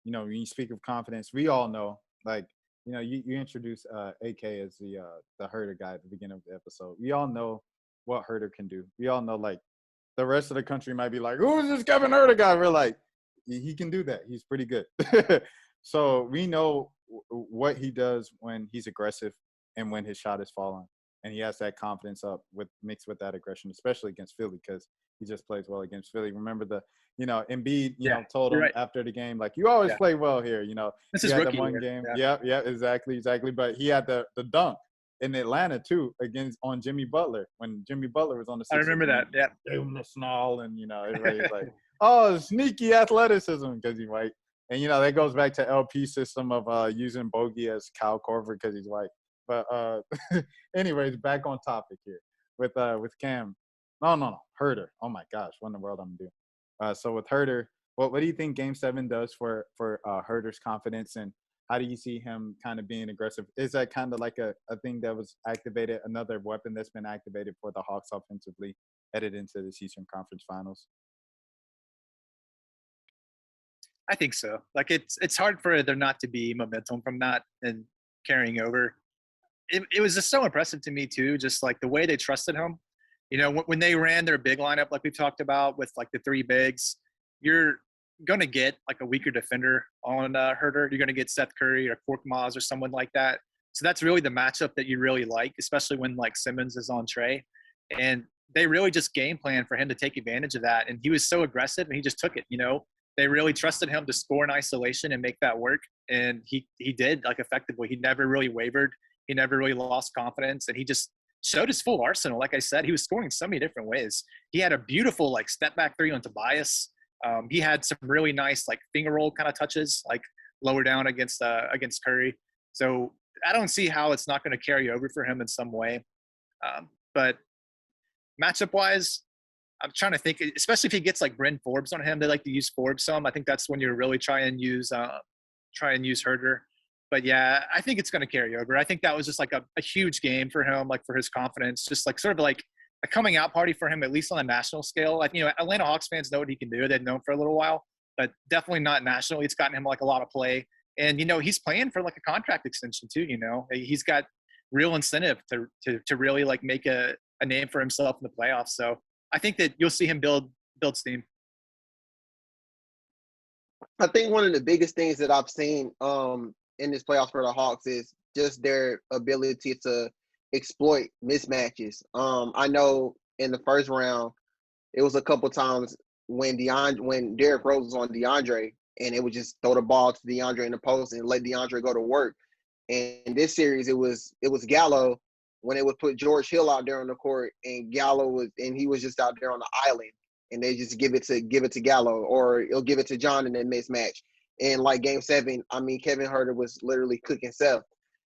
When you speak of confidence, we all know, like, you introduced AK as the Herder guy at the beginning of the episode. We all know what Herder can do. We all know, like, the rest of the country might be like, who is this Kevin Herder guy? We're like, he can do that. He's pretty good. So we know what he does when he's aggressive and when his shot is falling. And he has that confidence up mixed with that aggression, especially against Philly, because he just plays well against Philly. Remember Embiid, told him after the game, like, you always play well here. This he is had rookie the one game. Yeah, exactly. But he had the dunk in Atlanta too on Jimmy Butler when Jimmy Butler was on the Sixers. I remember that. Yeah, gave him the snarl, and everybody's like, oh, sneaky athleticism because he's white. And that goes back to LP system of using Bogey as Kyle Korver because he's white. But anyways, back on topic here with Cam. No, Herder. Oh my gosh, what in the world I'm doing? So with Herder, what do you think Game 7 does for Herder's confidence, and how do you see him kind of being aggressive? Is that kind of like a thing that was activated, another weapon that's been activated for the Hawks offensively headed into the Eastern Conference Finals? I think so. Like it's hard for there not to be momentum from that and carrying over. It was just so impressive to me too, just like the way they trusted him. When they ran their big lineup, like we talked about with like the three bigs, you're going to get like a weaker defender on Herder. You're going to get Seth Curry or Korkmaz or someone like that. So that's really the matchup that you really like, especially when like Simmons is on Trey. And they really just game planned for him to take advantage of that. And he was so aggressive and he just took it, They really trusted him to score in isolation and make that work. And he did, like, effectively. He never really wavered. He never really lost confidence. And he just showed his full arsenal. Like I said, he was scoring so many different ways. He had a beautiful, like, step-back three on Tobias. He had some really nice, like, finger roll kind of touches, like, lower down against Curry. So I don't see how it's not going to carry over for him in some way. But matchup wise, I'm trying to think, especially if he gets like Bryn Forbes on him. They like to use Forbes some. I think that's when you're really try and use Herder. But yeah, I think it's going to carry over. I think that was just like a huge game for him, like for his confidence, just like sort of like a coming out party for him, at least on a national scale. Like, Atlanta Hawks fans know what he can do. They've known for a little while, but definitely not nationally. It's gotten him like a lot of play. And, he's playing for like a contract extension too, He's got real incentive to really like make a name for himself in the playoffs. So I think that you'll see him build steam. I think one of the biggest things that I've seen in this playoffs for the Hawks is just their ability to exploit mismatches. I know in the first round, it was a couple times when Derrick Rose was on DeAndre, and it would just throw the ball to DeAndre in the post and let DeAndre go to work. And in this series, it was Gallo when they would put George Hill out there on the court, and he was just out there on the island, and they just give it to Gallo, or he'll give it to John in that mismatch. And like Game 7, I mean, Kevin Huerter was literally cooking Seth.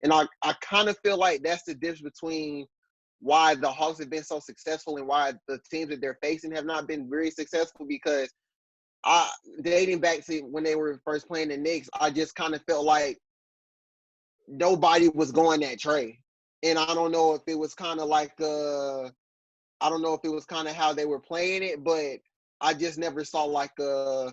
And I kind of feel like that's the difference between why the Hawks have been so successful and why the teams that they're facing have not been very successful, because dating back to when they were first playing the Knicks, I just kind of felt like nobody was going that Trey. And I don't know if it was kind of like I don't know if it was kind of how they were playing it, but I just never saw like a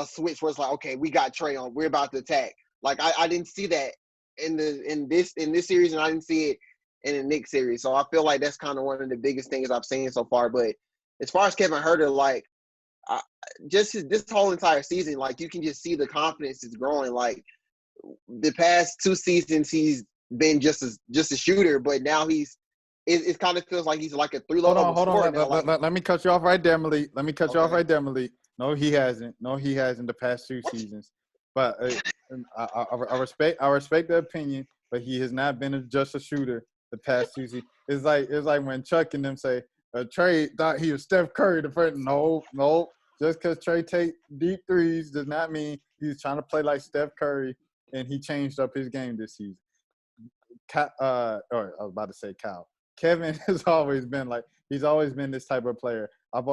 switch where it's like, okay, we got Trey on, we're about to attack. Like I didn't see that in this series, and I didn't see it in the Knicks series. So I feel like that's kind of one of the biggest things I've seen so far. But as far as Kevin Huerter, like just this whole entire season, like you can just see the confidence is growing. Like the past 2 seasons, he's been just a shooter, but now it kind of feels like he's like a 3-level. Hold on. Let me cut you off right there, Malik. No, he hasn't. The past 2 seasons. But I respect the opinion, but he has not been just a shooter the past 2 seasons. It's like when Chuck and them say Trey thought he was Steph Curry the first. No. Just because Trey take deep threes does not mean he's trying to play like Steph Curry, and he changed up his game this season. I was about to say Kyle. Kevin has always been this type of player.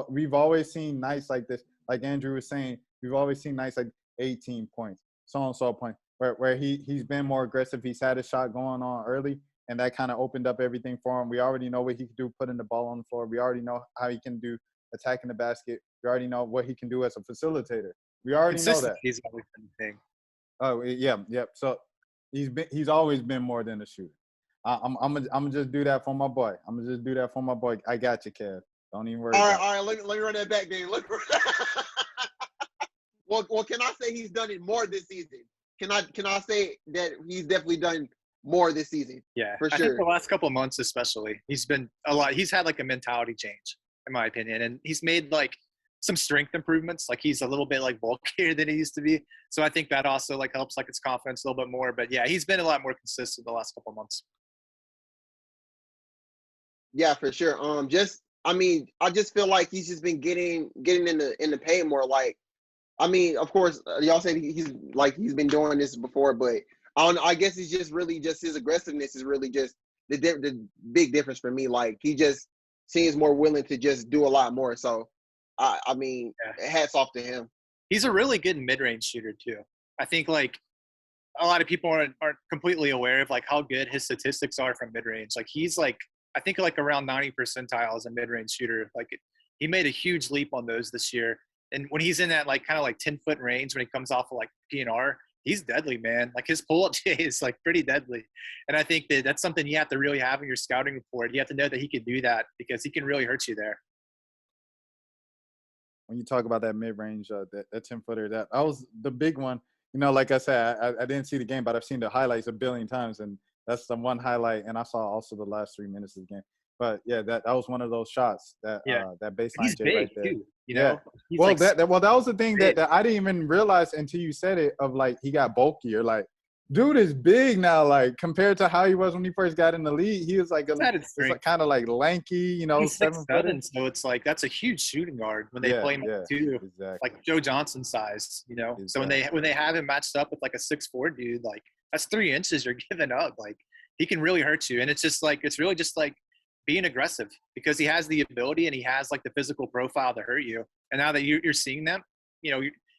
We've always seen nights like this, like Andrew was saying. We've always seen nights like 18 points, so and so point, where he's been more aggressive. He's had a shot going on early, and that kind of opened up everything for him. We already know what he can do, putting the ball on the floor. We already know how he can do attacking the basket. We already know what he can do as a facilitator. We already know that. He's always been the thing. Oh yeah. So he's always been more than a shooter. I'm gonna just do that for my boy. I got you, Kev. Don't even worry. All right. Let me run that back, then. Well, can I say he's done it more this season? Can I say that he's definitely done more this season? Yeah, for sure. I think the last couple of months, especially, he's been a lot. He's had like a mentality change, in my opinion, and he's made like some strength improvements. Like he's a little bit like bulkier than he used to be. So I think that also like helps like his confidence a little bit more. But yeah, he's been a lot more consistent the last couple of months. Yeah, for sure. I just feel like he's just been getting in the paint more. Like, I mean, of course, y'all say he's been doing this before, but I guess it's just really just his aggressiveness is really just the big difference for me. Like he just seems more willing to just do a lot more. So, I mean, hats off to him. He's a really good mid-range shooter too. I think like a lot of people aren't completely aware of like how good his statistics are from mid-range. Like he's like, I think like around 90 percentile as a mid-range shooter. Like he made a huge leap on those this year. And when he's in that like kind of like 10-foot range, when he comes off of like PNR, he's deadly, man. Like his pull-up J is like pretty deadly. And I think that's something you have to really have in your scouting report. You have to know that he can do that because he can really hurt you there. When you talk about that mid-range, that 10-footer, that was the big one. Like I said, I didn't see the game, but I've seen the highlights a billion times, and that's the one highlight. And I saw also the last 3 minutes of the game. But yeah, that was one of those shots that baseline he's J big right there. too, you know. Yeah. Well, that was the thing that I didn't even realize until you said it. Of like he got bulkier. Like, dude is big now. Like compared to how he was when he first got in the league, he was like kind of like lanky. He's 6'7", so it's like that's a huge shooting guard when they play him too. Exactly. Like Joe Johnson size, Exactly. So when they have him matched up with like a 6'4" dude, like that's 3 inches you're giving up. Like he can really hurt you, and it's really just like being aggressive because he has the ability and he has like the physical profile to hurt you. And now that you're seeing them,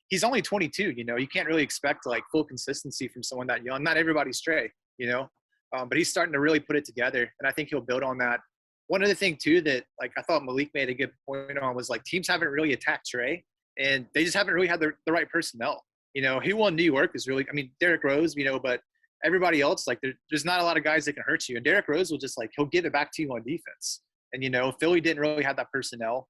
he's only 22. You can't really expect like full consistency from someone that young. Not everybody's Trey, but he's starting to really put it together, and I think he'll build on that. One other thing too that like I thought Malik made a good point on was like teams haven't really attacked Trey, and they just haven't really had the right personnel. He won New York is really, I mean, Derrick Rose, but everybody else, like there's not a lot of guys that can hurt you. And Derrick Rose will just like, he'll give it back to you on defense. And, Philly didn't really have that personnel.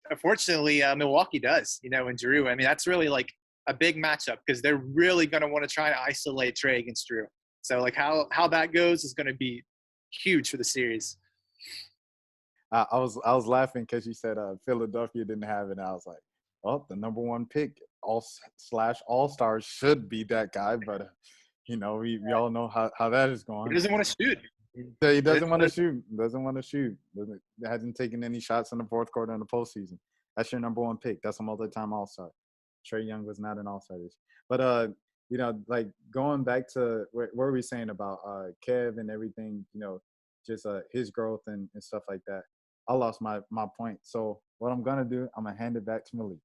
Unfortunately, Milwaukee does, and Drew. I mean, that's really like a big matchup because they're really going to want to try to isolate Trey against Drew. So like how that goes is going to be huge for the series. I was laughing because you said Philadelphia didn't have it. And I was like, well, the number one pick, all-stars should be that guy. But, we all know how that is going. He doesn't want to shoot. He doesn't want to shoot. Hasn't taken any shots in the fourth quarter in the postseason. That's your number one pick. That's a multi-time all-star. Trae Young was not an all-star this year. But, like going back to what were we saying about Kev and everything, just his growth and stuff like that. I lost my point. So what I'm going to do, I'm going to hand it back to Malik.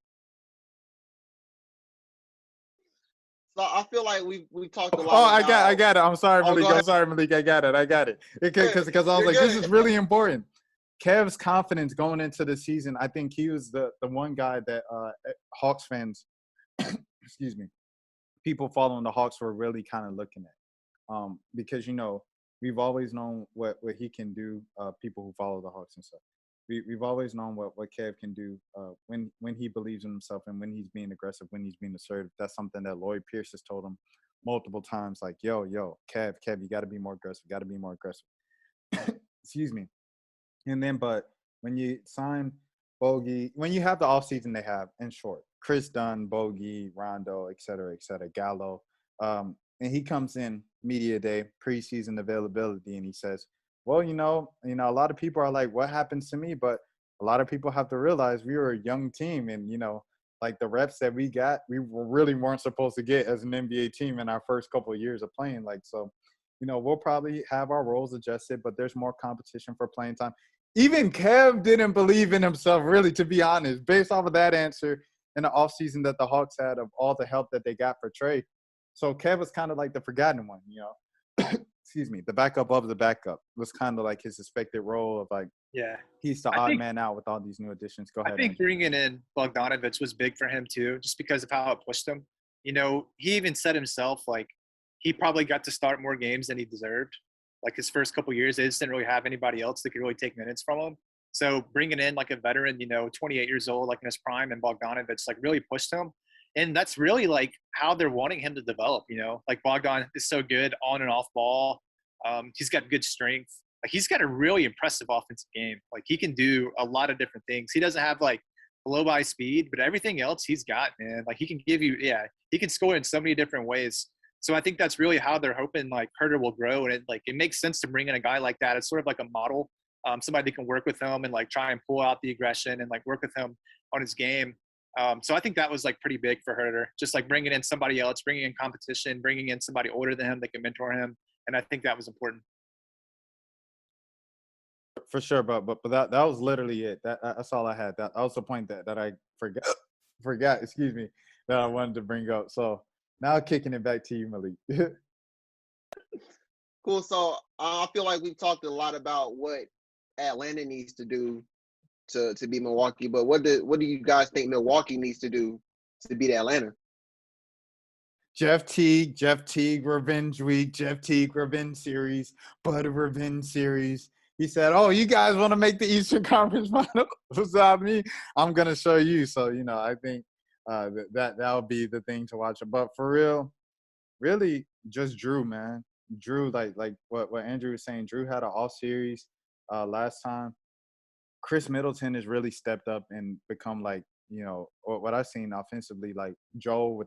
So I feel like we talked a lot. Oh, I got it. I'm sorry, Malik. I got it. Because I was like, this is really important. Kev's confidence going into the season, I think he was the one guy that Hawks fans, excuse me, people following the Hawks were really kind of looking at. Because, we've always known what he can do, people who follow the Hawks and stuff. We've always known what Kev can do when he believes in himself and when he's being aggressive, when he's being assertive. That's something that Lloyd Pierce has told him multiple times, like, yo, Kev, you got to be more aggressive. Excuse me. And then, but when you sign Bogey, when you have the offseason they have, in short, Chris Dunn, Bogey, Rondo, et cetera, Gallo, and he comes in media day, preseason availability, and he says, well, a lot of people are like, what happens to me? But a lot of people have to realize we were a young team and, like the reps that we got, we really weren't supposed to get as an NBA team in our first couple of years of playing. Like, so, we'll probably have our roles adjusted, but there's more competition for playing time. Even Kev didn't believe in himself, really, to be honest, based off of that answer in the offseason that the Hawks had of all the help that they got for Trey. So Kev was kind of like the forgotten one, Excuse me, the backup of the backup was kind of like his expected role of like, he's the odd man out with all these new additions. Go ahead. I think bringing in Bogdanovich was big for him too, just because of how it pushed him. He even said himself, like, he probably got to start more games than he deserved. Like his first couple of years, they just didn't really have anybody else that could really take minutes from him. So bringing in like a veteran, 28 years old, like in his prime, and Bogdanovich, like really pushed him. And that's really like how they're wanting him to develop, like Bogdan is so good on and off ball. He's got good strength. Like he's got a really impressive offensive game. Like he can do a lot of different things. He doesn't have like blow by speed, but everything else he's got, man. Like he can give you, he can score in so many different ways. So I think that's really how they're hoping like Herter will grow. And it makes sense to bring in a guy like that. It's sort of like a model, somebody that can work with him and like try and pull out the aggression and like work with him on his game. So I think that was like pretty big for Herter, just like bringing in somebody else, bringing in competition, bringing in somebody older than him that can mentor him. And I think that was important. For sure, but that was literally it. That's all I had. That was the point that I forgot. Excuse me, that I wanted to bring up. So now kicking it back to you, Malik. Cool. So I feel like we've talked a lot about what Atlanta needs to do to beat Milwaukee, but what do you guys think Milwaukee needs to do to beat Atlanta? Jeff Teague, revenge week, Jeff Teague, revenge series, Bud revenge series. He said, oh, you guys want to make the Eastern Conference Final without me? I'm going to show you. So, I think that'll be the thing to watch. But for real, really just Drew, man. Drew, like what Andrew was saying, Drew had an off series last time. Chris Middleton has really stepped up and become like, what I've seen offensively, like Joe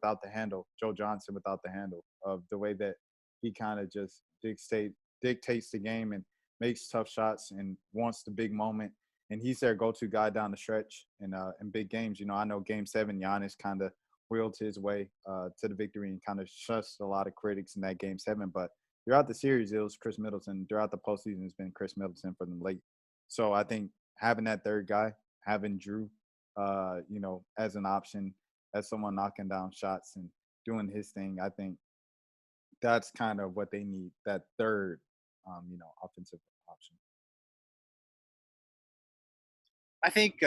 Johnson without the handle of the way that he kind of just dictates the game and makes tough shots and wants the big moment. And he's their go-to guy down the stretch in big games. I know Game 7, Giannis kind of wheeled his way to the victory and kind of shushed a lot of critics in that Game 7. But throughout the series, it was Chris Middleton. Throughout the postseason, it's been Chris Middleton for them late. So I think having that third guy, having Drew, as an option, as someone knocking down shots and doing his thing, I think that's kind of what they need, that third, offensive option. I think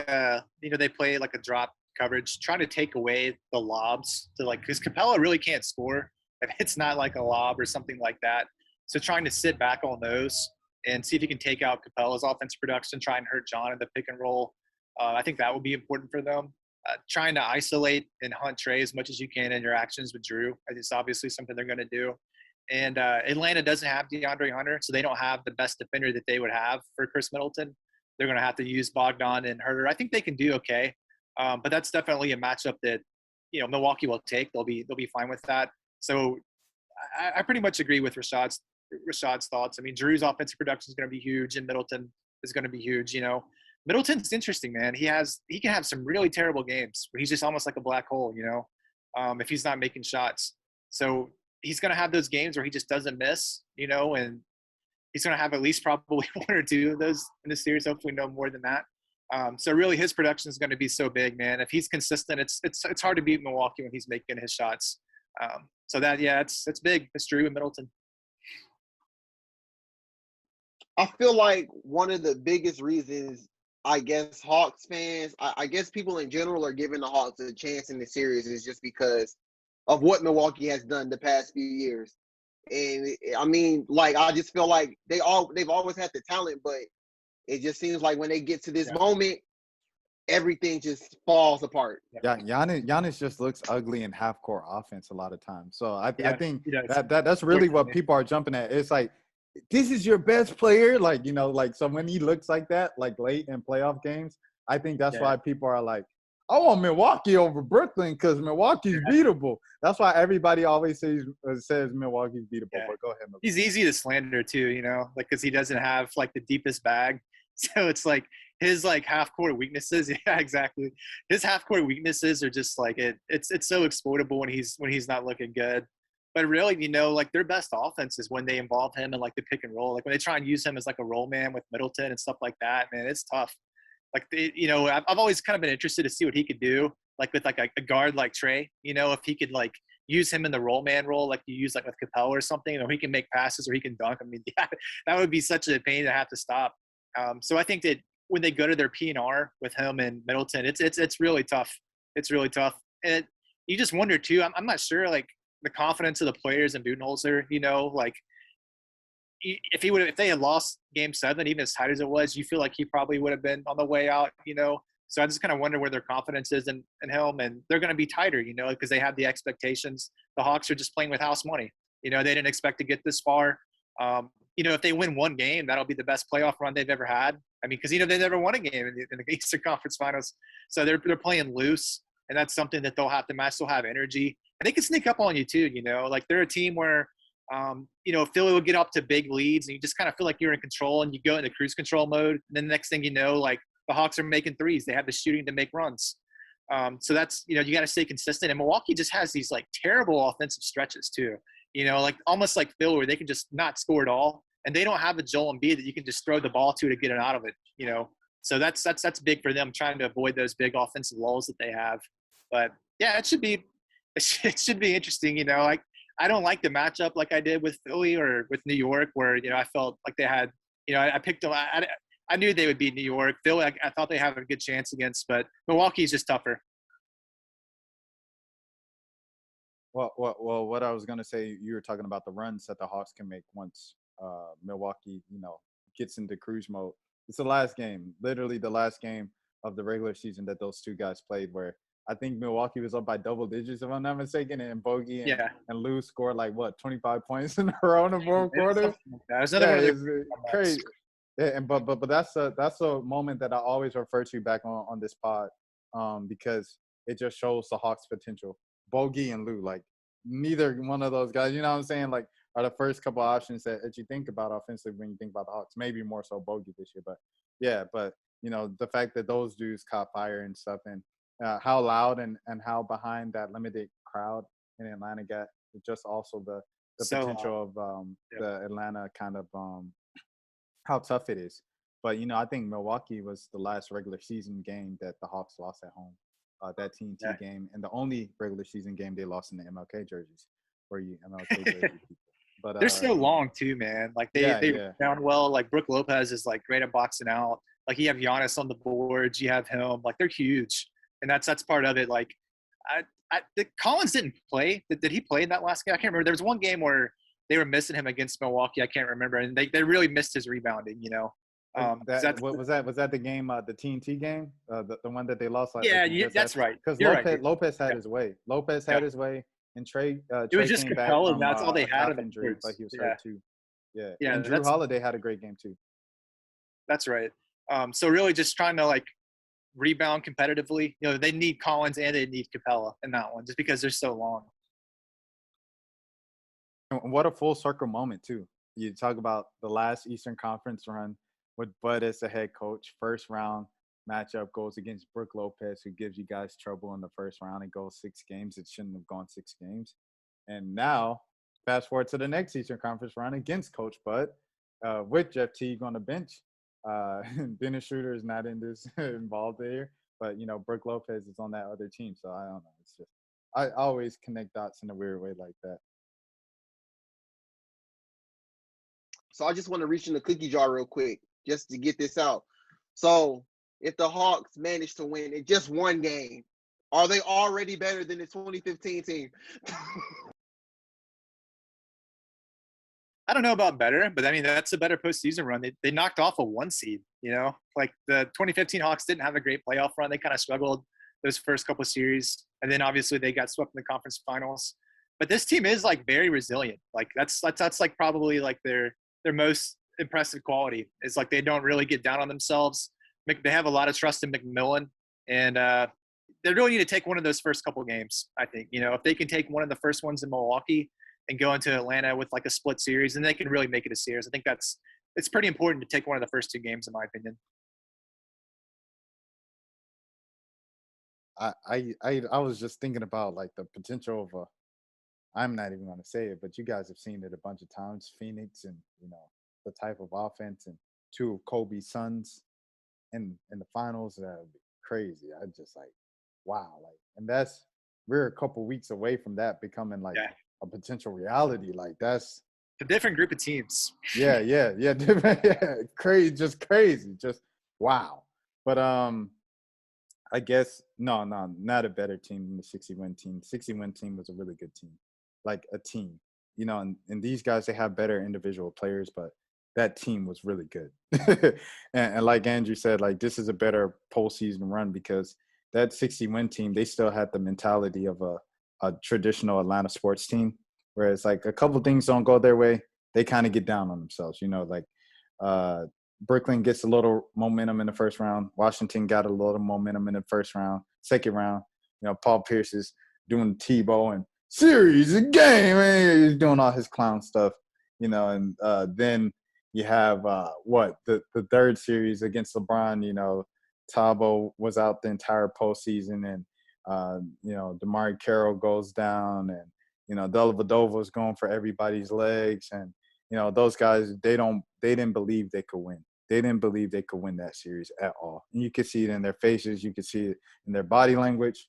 they play like a drop coverage, trying to take away the lobs to because Capella really can't score if it's not like a lob or something like that. So trying to sit back on those and see if you can take out Capella's offensive production, try and hurt John in the pick and roll. I think that will be important for them. Trying to isolate and hunt Trey as much as you can in your actions with Drew. It's obviously something they're going to do. And Atlanta doesn't have DeAndre Hunter, so they don't have the best defender that they would have for Chris Middleton. They're going to have to use Bogdan and Herter. I think they can do okay, but that's definitely a matchup that Milwaukee will take. They'll be fine with that. So I pretty much agree with Rashad's thoughts. I mean, Drew's offensive production is going to be huge, and Middleton is going to be huge. Middleton's interesting, man. He can have some really terrible games where he's just almost like a black hole. If he's not making shots. So he's going to have those games where he just doesn't miss. And he's going to have at least probably one or two of those in the series. Hopefully no more than that. So really his production is going to be so big, man. If he's consistent, it's hard to beat Milwaukee when he's making his shots. So it's big. It's Drew and Middleton. I feel like one of the biggest reasons, I guess, Hawks fans, I guess people in general are giving the Hawks a chance in the series is just because of what Milwaukee has done the past few years. And I mean, I just feel like they've always had the talent, but it just seems like when they get to this moment, everything just falls apart. Yeah, Giannis just looks ugly in half-court offense a lot of times. So I think that's really what people are jumping at. It's like, this is your best player, so when he looks like that, late in playoff games, I think that's why people are like, I want Milwaukee over Brooklyn because Milwaukee's beatable. That's why everybody always says Milwaukee's beatable. Yeah. But go ahead, Milwaukee. He's easy to slander too, because he doesn't have the deepest bag. So it's his half-court weaknesses. Yeah, exactly. His half-court weaknesses are just it's so exploitable when he's not looking good. But really, their best offense is when they involve him in the pick and roll. When they try and use him as a roll man with Middleton and stuff like that, man, it's tough. I've always kind of been interested to see what he could do, with a guard like Trey. If he could use him in the roll man role, you use with Capella or something, or he can make passes or he can dunk. I mean, yeah, that would be such a pain to have to stop. So I think that when they go to their P&R with him and Middleton, it's really tough. It's really tough, and you just wonder too. I'm not sure the confidence of the players and Budenholzer. If they had lost Game 7, even as tight as it was, you feel like he probably would have been on the way out. So I just kind of wonder where their confidence is in him, and they're going to be tighter. Because they have the expectations. The Hawks are just playing with house money. They didn't expect to get this far. If they win one game, that'll be the best playoff run they've ever had. I mean, because they never won a game in the Eastern Conference Finals, so they're playing loose, and that's something that they'll have to match. They'll have energy, and they can sneak up on you too. They're a team where, Philly will get up to big leads, and you just kind of feel like you're in control, and you go into cruise control mode. And then the next thing you know, the Hawks are making threes. They have the shooting to make runs. So that's you got to stay consistent. And Milwaukee just has these terrible offensive stretches too. Almost like Philly, where they can just not score at all. And they don't have a Joel Embiid that you can just throw the ball to get it out of it, So that's big for them, trying to avoid those big offensive lulls that they have. But yeah, it should be interesting, I don't like the matchup like I did with Philly or with New York, where I felt like they had, I picked them. I knew they would beat New York. Philly, I thought they had a good chance against, but Milwaukee's just tougher. Well, what I was gonna say, you were talking about the runs that the Hawks can make once Milwaukee, gets into cruise mode. It's the last game, literally the last game of the regular season that those two guys played, where I think Milwaukee was up by double digits, if I'm not mistaken, and Bogey and Lou scored 25 points in a row in the fourth quarter. It's crazy. Yeah, but that's a moment that I always refer to back on this pod, because it just shows the Hawks' potential. Bogey and Lou, neither one of those guys, you know what I'm saying, are the first couple options that you think about offensively when you think about the Hawks. Maybe more so Bogey this year, but yeah, the fact that those dudes caught fire and stuff, and how loud and how behind that limited crowd in Atlanta got, just also the So potential of yeah. the Atlanta kind of how tough it is. But I think Milwaukee was the last regular season game that the Hawks lost at home. That TNT Yeah. game, and the only regular season game they lost in the MLK jerseys, where you MLK jersey people. But They're so long too, man. Like they yeah. rebound well. Like Brook Lopez is like great at boxing out. Like you have Giannis on the boards, you have him. Like they're huge, and that's part of it. Like Collins didn't play. Did he play in that last game? I can't remember. There was one game where they were missing him against Milwaukee. I can't remember, and they really missed his rebounding. Was that the game, the TNT game, the one that they lost? That's right. Because Lopez had his way. Lopez had his way, and Trey. It was Trey just came back Capella, from and that's all they a had calf in the injury, courts. but he was hurt too. Yeah, Yeah, and Drew Holiday had a great game too. That's right. So really, just trying to like rebound competitively. They need Collins and they need Capella in that one, just because they're so long. And what a full circle moment too. You talk about the last Eastern Conference run with Bud as the head coach. First round matchup goes against Brook Lopez, who gives you guys trouble in the first round. It goes 6 games. It shouldn't have gone 6 games. And now, fast forward to the next Eastern Conference run against Coach Bud, with Jeff Teague on the bench. Dennis Schroeder is not in this involved there, but Brook Lopez is on that other team. So I don't know. It's just I always connect dots in a weird way like that. So I just want to reach in the cookie jar real quick just to get this out. So if the Hawks manage to win in just one game, are they already better than the 2015 team? I don't know about better, but I mean, that's a better postseason run. They knocked off a 1 seed, like the 2015 Hawks didn't have a great playoff run. They kind of struggled those first couple of series. And then obviously they got swept in the conference finals, but this team is like very resilient. Like that's like probably like their most impressive quality is like, they don't really get down on themselves. They have a lot of trust in McMillan, and they really need to take one of those first couple games. I think, if they can take one of the first ones in Milwaukee and go into Atlanta with like a split series, and they can really make it a series. I think it's pretty important to take one of the first 2 games, in my opinion. I was just thinking about like the potential of I'm not even going to say it, but you guys have seen it a bunch of times. Phoenix and the type of offense, and 2 of Kobe's sons in the finals. That would be crazy. I just like, wow, like, and we're a couple weeks away from that becoming like a potential reality. Like that's a different group of teams. Yeah, different, crazy, just wow. But I guess no, not a better team than the 60-win team. 60-win team was a really good team, like a team, and these guys, they have better individual players, but that team was really good. and like Andrew said, like this is a better postseason run because that 60-win team, they still had the mentality of a traditional Atlanta sports team, whereas like a couple things don't go their way, they kind of get down on themselves, like Brooklyn gets a little momentum in the first round. Washington got a little momentum in the first round. Second round, Paul Pierce is doing Tebow and series, a game, and he's doing all his clown stuff, and then you have the third series against LeBron, Tabo was out the entire postseason, and DeMar Carroll goes down, and Dellavedova's going for everybody's legs, and those guys, they didn't believe they could win. They didn't believe they could win that series at all. And you could see it in their faces. You could see it in their body language.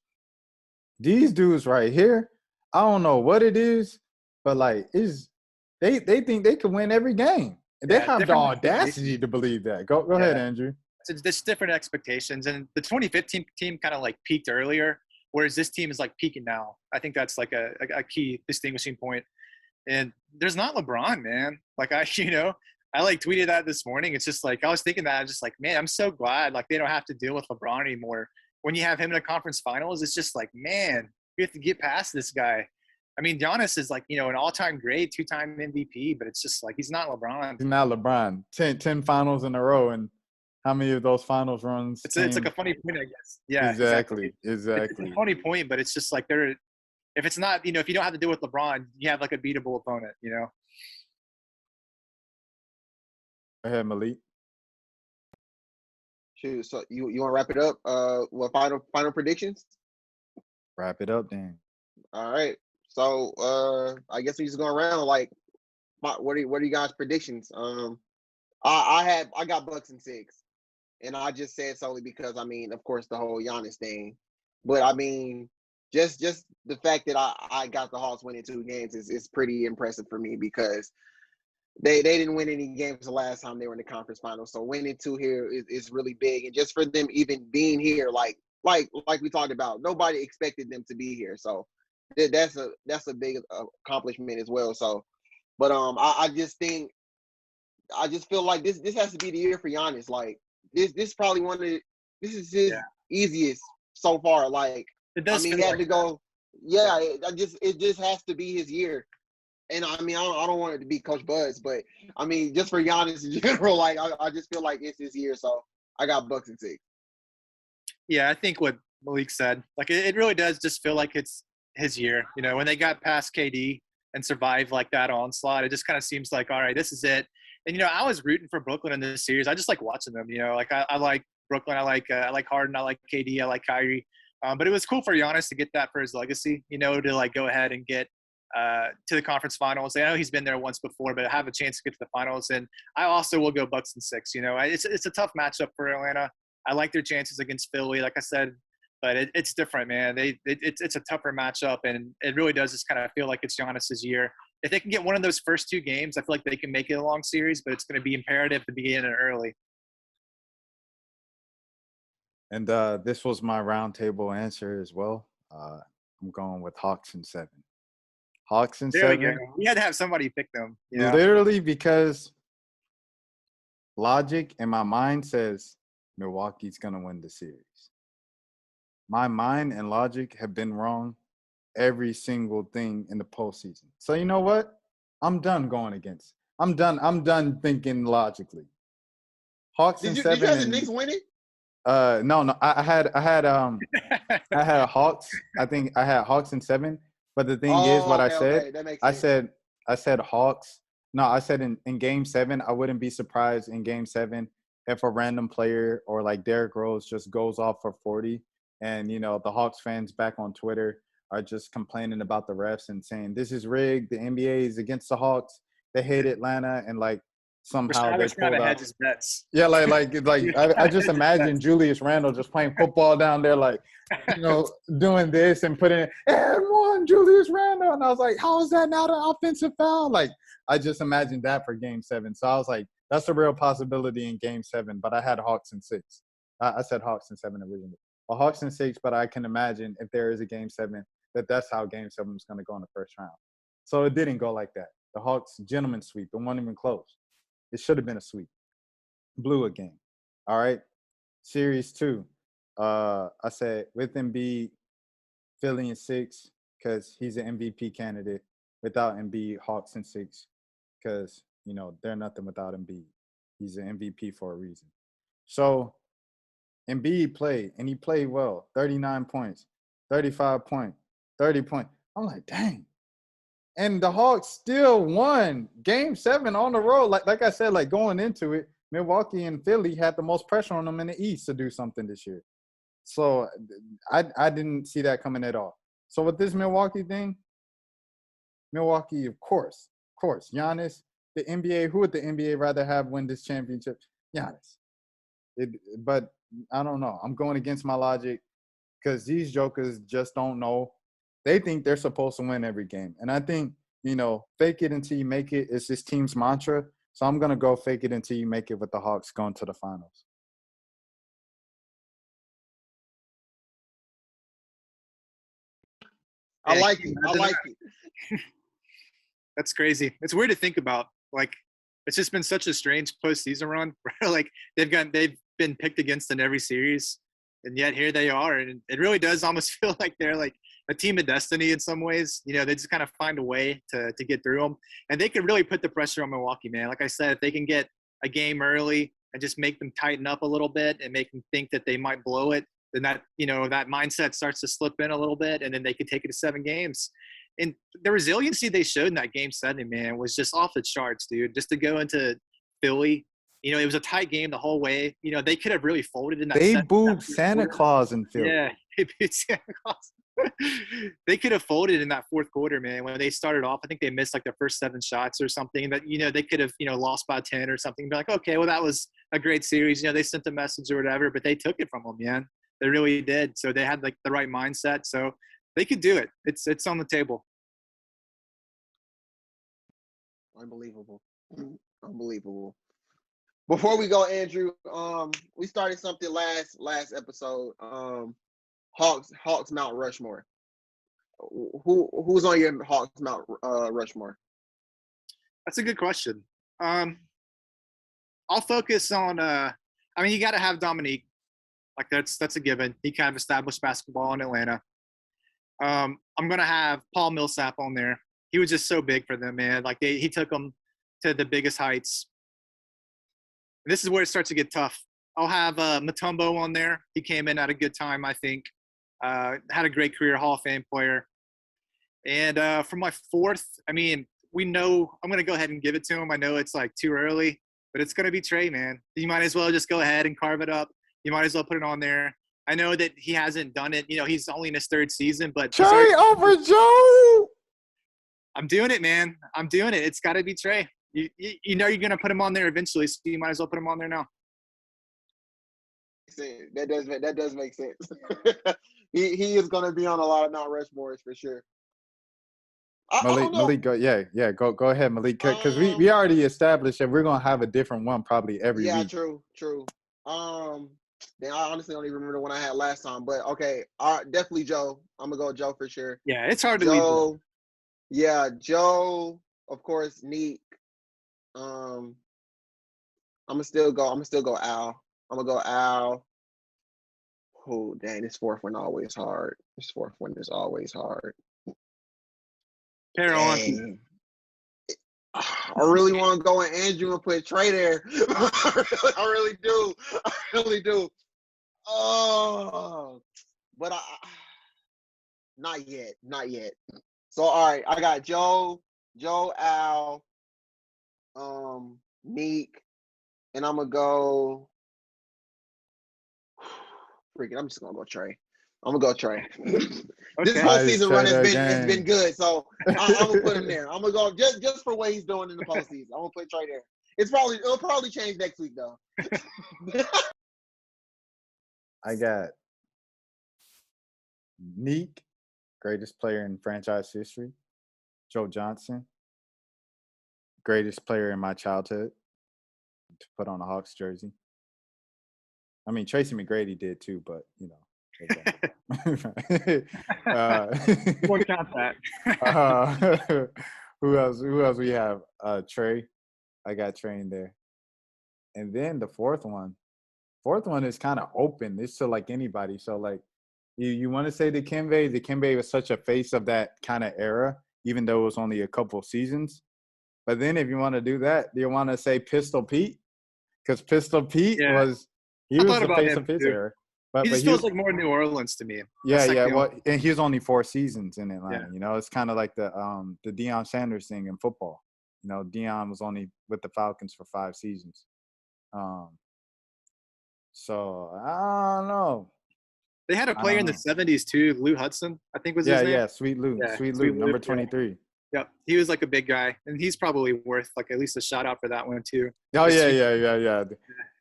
These dudes right here, I don't know what it is, but like they think they could win every game. And they have the audacity to believe that. Go ahead, Andrew. It's different expectations. And the 2015 team kind of like peaked earlier, whereas this team is like peaking now. I think that's like a key distinguishing point. And there's not LeBron, man. Like I like tweeted that this morning. It's just like, I was thinking that, I'm just like, man, I'm so glad like they don't have to deal with LeBron anymore. When you have him in the conference finals, it's just like, man, we have to get past this guy. I mean, Giannis is like, an all-time great, 2-time MVP, but it's just like, he's not LeBron. He's not LeBron. 10 finals in a row, and how many of those finals runs? It's like a funny point, I guess. Yeah, exactly. It's a funny point, but it's just like if it's not, if you don't have to deal with LeBron, you have like a beatable opponent, Go ahead, Malik. Shoot, so you want to wrap it up? What final predictions? Wrap it up, then. All right. So I guess we just going around like, what are you guys' predictions? I got Bucks in 6, and I just said solely because I mean, of course, the whole Giannis thing, but I mean, just the fact that I got the Hawks winning 2 games is pretty impressive for me because they didn't win any games the last time they were in the conference finals. So winning 2 here is really big, and just for them even being here, like we talked about, nobody expected them to be here. So that's a big accomplishment as well. So, but I just think I just feel like this has to be the year for Giannis. Like this probably this is his easiest so far. Like It does I mean, feel he had like to go. Yeah, it just has to be his year. And I mean, I don't want it to be Coach Buzz, but I mean, just for Giannis in general, like I just feel like it's his year. So I got Bucks in 6. Yeah, I think what Malik said, like it really does just feel like it's his year. You know, when they got past KD and survived like that onslaught, it just kind of seems like, all right, this is it. And, you know, I was rooting for Brooklyn in this series. I just like watching them, you know, like I like Brooklyn. I like Harden. I like KD. I like Kyrie. But it was cool for Giannis to get that for his legacy, you know, to like go ahead and get to the conference finals. I know he's been there once before, but have a chance to get to the finals. And I also will go Bucks in 6. You know, it's a tough matchup for Atlanta. I like their chances against Philly, like I said, but it's different, man. It's a tougher matchup, and it really does just kind of feel like it's Giannis's year. If they can get one of those first 2 games, I feel like they can make it a long series, but it's going to be imperative to begin it early. And this was my roundtable answer as well. I'm going with Hawks in 7. Hawks in There 7. we go. We had to have somebody pick them. You know? Literally because logic in my mind says Milwaukee's going to win the series. My mind and logic have been wrong every single thing in the postseason. So you know what? I'm done going against. I'm done thinking logically. Hawks in 7. Did you have the Knicks winning? No. I had Hawks. I think I had Hawks in 7. But the thing is, what I said, okay. That makes sense. I said Hawks. No, I said in Game 7, I wouldn't be surprised in Game 7 if a random player or like Derrick Rose just goes off for 40, and you know the Hawks fans back on Twitter are just complaining about the refs and saying this is rigged. The NBA is against the Hawks. They hate Atlanta, and like somehow they pulled out. His bets. Yeah, I just imagine Julius Randle just playing football down there, like, you know, doing this and putting and one Julius Randle, and I was like, how is that not an offensive foul? Like, I just imagined that for Game 7. So I was like, that's a real possibility in Game 7. But I had Hawks in 6. I said Hawks in 7 originally. Well, Hawks in 6, but I can imagine if there is a Game 7 that's how Game 7 is going to go in the first round. So it didn't go like that. The Hawks gentleman sweep, it wasn't even close. It should have been a sweep. Blew a game. All right. Series 2. I said with Embiid, Philly in 6 because he's an MVP candidate. Without Embiid, Hawks in 6 because, you know, they're nothing without Embiid. He's an MVP for a reason. So Embiid played, and he played well. 39 points, 35 points, 30 points. I'm like, dang. And the Hawks still won Game 7 on the road. Like I said, like going into it, Milwaukee and Philly had the most pressure on them in the East to do something this year. So I didn't see that coming at all. So with this Milwaukee thing, Milwaukee, of course. Giannis, the NBA, who would the NBA rather have win this championship? Giannis. But I don't know. I'm going against my logic because these jokers just don't know. They think they're supposed to win every game. And I think, you know, fake it until you make it is this team's mantra. So I'm going to go fake it until you make it with the Hawks going to the finals. I like it. That's crazy. It's weird to think about. Like, it's just been such a strange postseason run. Like, they've been picked against in every series, and yet here they are. And it really does almost feel like they're like a team of destiny in some ways. You know, they just kind of find a way to get through them. And they could really put the pressure on Milwaukee, man. Like I said, if they can get a game early and just make them tighten up a little bit and make them think that they might blow it, then that, you know, that mindset starts to slip in a little bit, and then they could take it to 7 games. And the resiliency they showed in that Game 7, man, was just off the charts, dude. Just to go into Philly, you know, it was a tight game the whole way. You know, they could have really folded in that. They booed Santa Claus in Philly. Yeah, they beat Santa Claus. they could have folded in that fourth quarter, man. When they started off, I think they missed like the first 7 shots or something that, they could have, lost by 10 or something. Be like, okay, well, that was a great series. They sent a message or whatever, but they took it from them, man. They really did. So they had like the right mindset. So they could do it. It's on the table. Unbelievable. Unbelievable. Before we go, Andrew, we started something last episode. Hawks Mount Rushmore. Who's on your Hawks Mount Rushmore? That's a good question. I'll focus on you got to have Dominique. Like that's a given. He kind of established basketball in Atlanta. I'm gonna have Paul Millsap on there. He was just so big for them, man. Like he took them to the biggest heights. And this is where it starts to get tough. I'll have Mutombo on there. He came in at a good time, I think. Had a great career, Hall of Fame player. And for my fourth, we know I'm going to go ahead and give it to him. I know it's like too early, but it's going to be Trey, man. You might as well just go ahead and carve it up. You might as well put it on there. I know that he hasn't done it. He's only in his 3rd season, but Trey over Joe. I'm doing it, man. I'm doing it. It's got to be Trey. You know you're going to put him on there eventually, so you might as well put him on there now. That does make sense. he is going to be on a lot of Mount Rushmores for sure. Malik, go ahead, Malik, because we already established that we're gonna have a different one probably every week. Yeah, true. Then I honestly don't even remember the one I had last time, but okay, definitely Joe. I'm gonna go Joe for sure. Yeah, it's hard to leave Joe. Yeah, Joe, of course, Neek. I'm gonna still go Al. I'm gonna go Al. Oh, dang, this fourth one always hard. This fourth one is always hard. Carolina. I really want to go with Andrew and put Trey there. I really do. Oh, but not yet. So all right, I got Joe, Al, Neek, and I'm gonna go. Freaking, I'm just gonna go Trey. This whole season run has been good, so I'm gonna put him there. I'm gonna go just for what he's doing in the postseason. I'm gonna put Trey there. It'll probably change next week though. I got Neek, greatest player in franchise history. Joe Johnson, greatest player in my childhood to put on a Hawks jersey. Tracy McGrady did too, but Won't count that. Who else we have? Trey. I got Trey in there. And then the fourth one is kind of open. It's to like anybody. So like you want to say Dikembe was such a face of that kind of era, even though it was only a couple seasons. But then if you want to do that, you want to say Pistol Pete? Because Pistol Pete was the face of his era. But he feels like more New Orleans to me. Yeah. Well, and he was only 4 seasons in Atlanta. Yeah. It's kind of like the Deion Sanders thing in football. Deion was only with the Falcons for 5 seasons. So I don't know. They had a player in the 70s too, Lou Hudson, I think was his name. Yeah, Sweet Lou, number 23. Yep, he was like a big guy, and he's probably worth like at least a shout out for that one too. Oh yeah.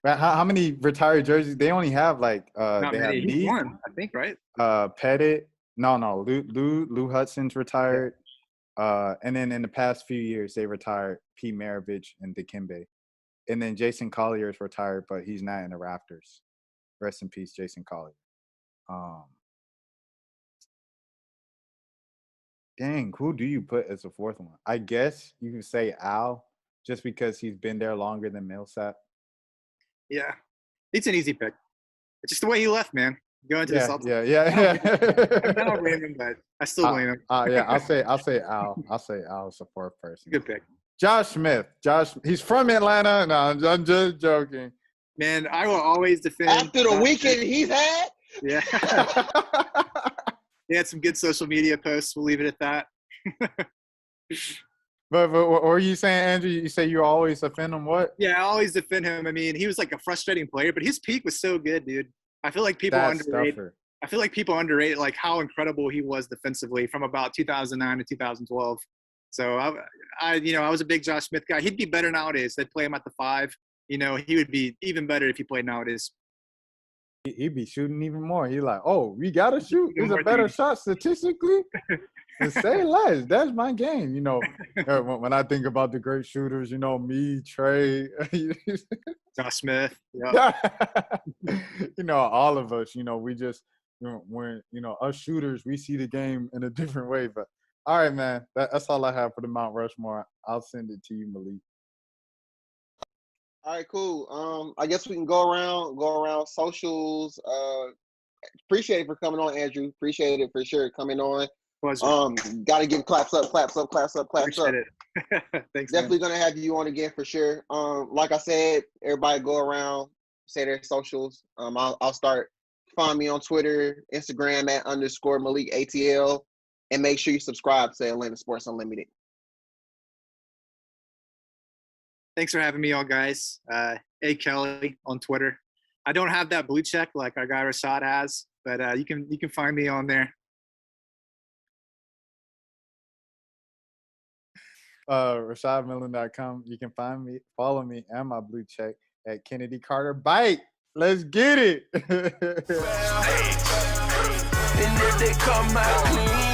How many retired jerseys? They only have like not they many. have He's one, I think, right? Pettit. No. Lou Hudson's retired. And then in the past few years, they retired Pete Maravich and Dikembe. And then Jason Collier's retired, but he's not in the Raptors. Rest in peace, Jason Collier. Dang, who do you put as the fourth one? I guess you can say Al, just because he's been there longer than Millsap. Yeah, it's an easy pick. It's just the way he left, man. Going to the Celtics. Yeah. I don't blame him, but I still blame him. I'll say Al. I'll say Al as the fourth person. Good pick. Josh Smith. He's from Atlanta. No, I'm just joking. Man, I will always defend. After the weekend he's had? Yeah. He had some good social media posts. We'll leave it at that. But what were you saying, Andrew? You say you always defend him? What? Yeah, I always defend him. He was like a frustrating player, but his peak was so good, dude. I feel like people underrated. I feel like people underrate like how incredible he was defensively from about 2009 to 2012. So I was a big Josh Smith guy. He'd be better nowadays. They'd play him at the 5. He would be even better if he played nowadays. He'd be shooting even more. He's like, oh, we got to shoot. It's a more better threes. shot statistically. To say less. That's my game. When I think about the great shooters, me, Trey, Josh Smith. Yeah. all of us, we just, when, us shooters, we see the game in a different way. But all right, man, that's all I have for the Mount Rushmore. I'll send it to you, Malik. All right, cool. I guess we can go around socials. Appreciate it for coming on, Andrew. Appreciate it for sure coming on. Got to give claps up. Appreciate it. Thanks. Definitely man. gonna have you on again for sure. Like I said, everybody go around, say their socials. I'll start. Find me on Twitter, Instagram at _Malik ATL, and make sure you subscribe to Atlanta Sports Unlimited. Thanks for having me on, guys. A Kelly on Twitter. I don't have that blue check like our guy Rashad has, but you can find me on there. RashadMillan.com. You can follow me and my blue check at Kennedy Carter Bite. Let's get it. And if they come out clean.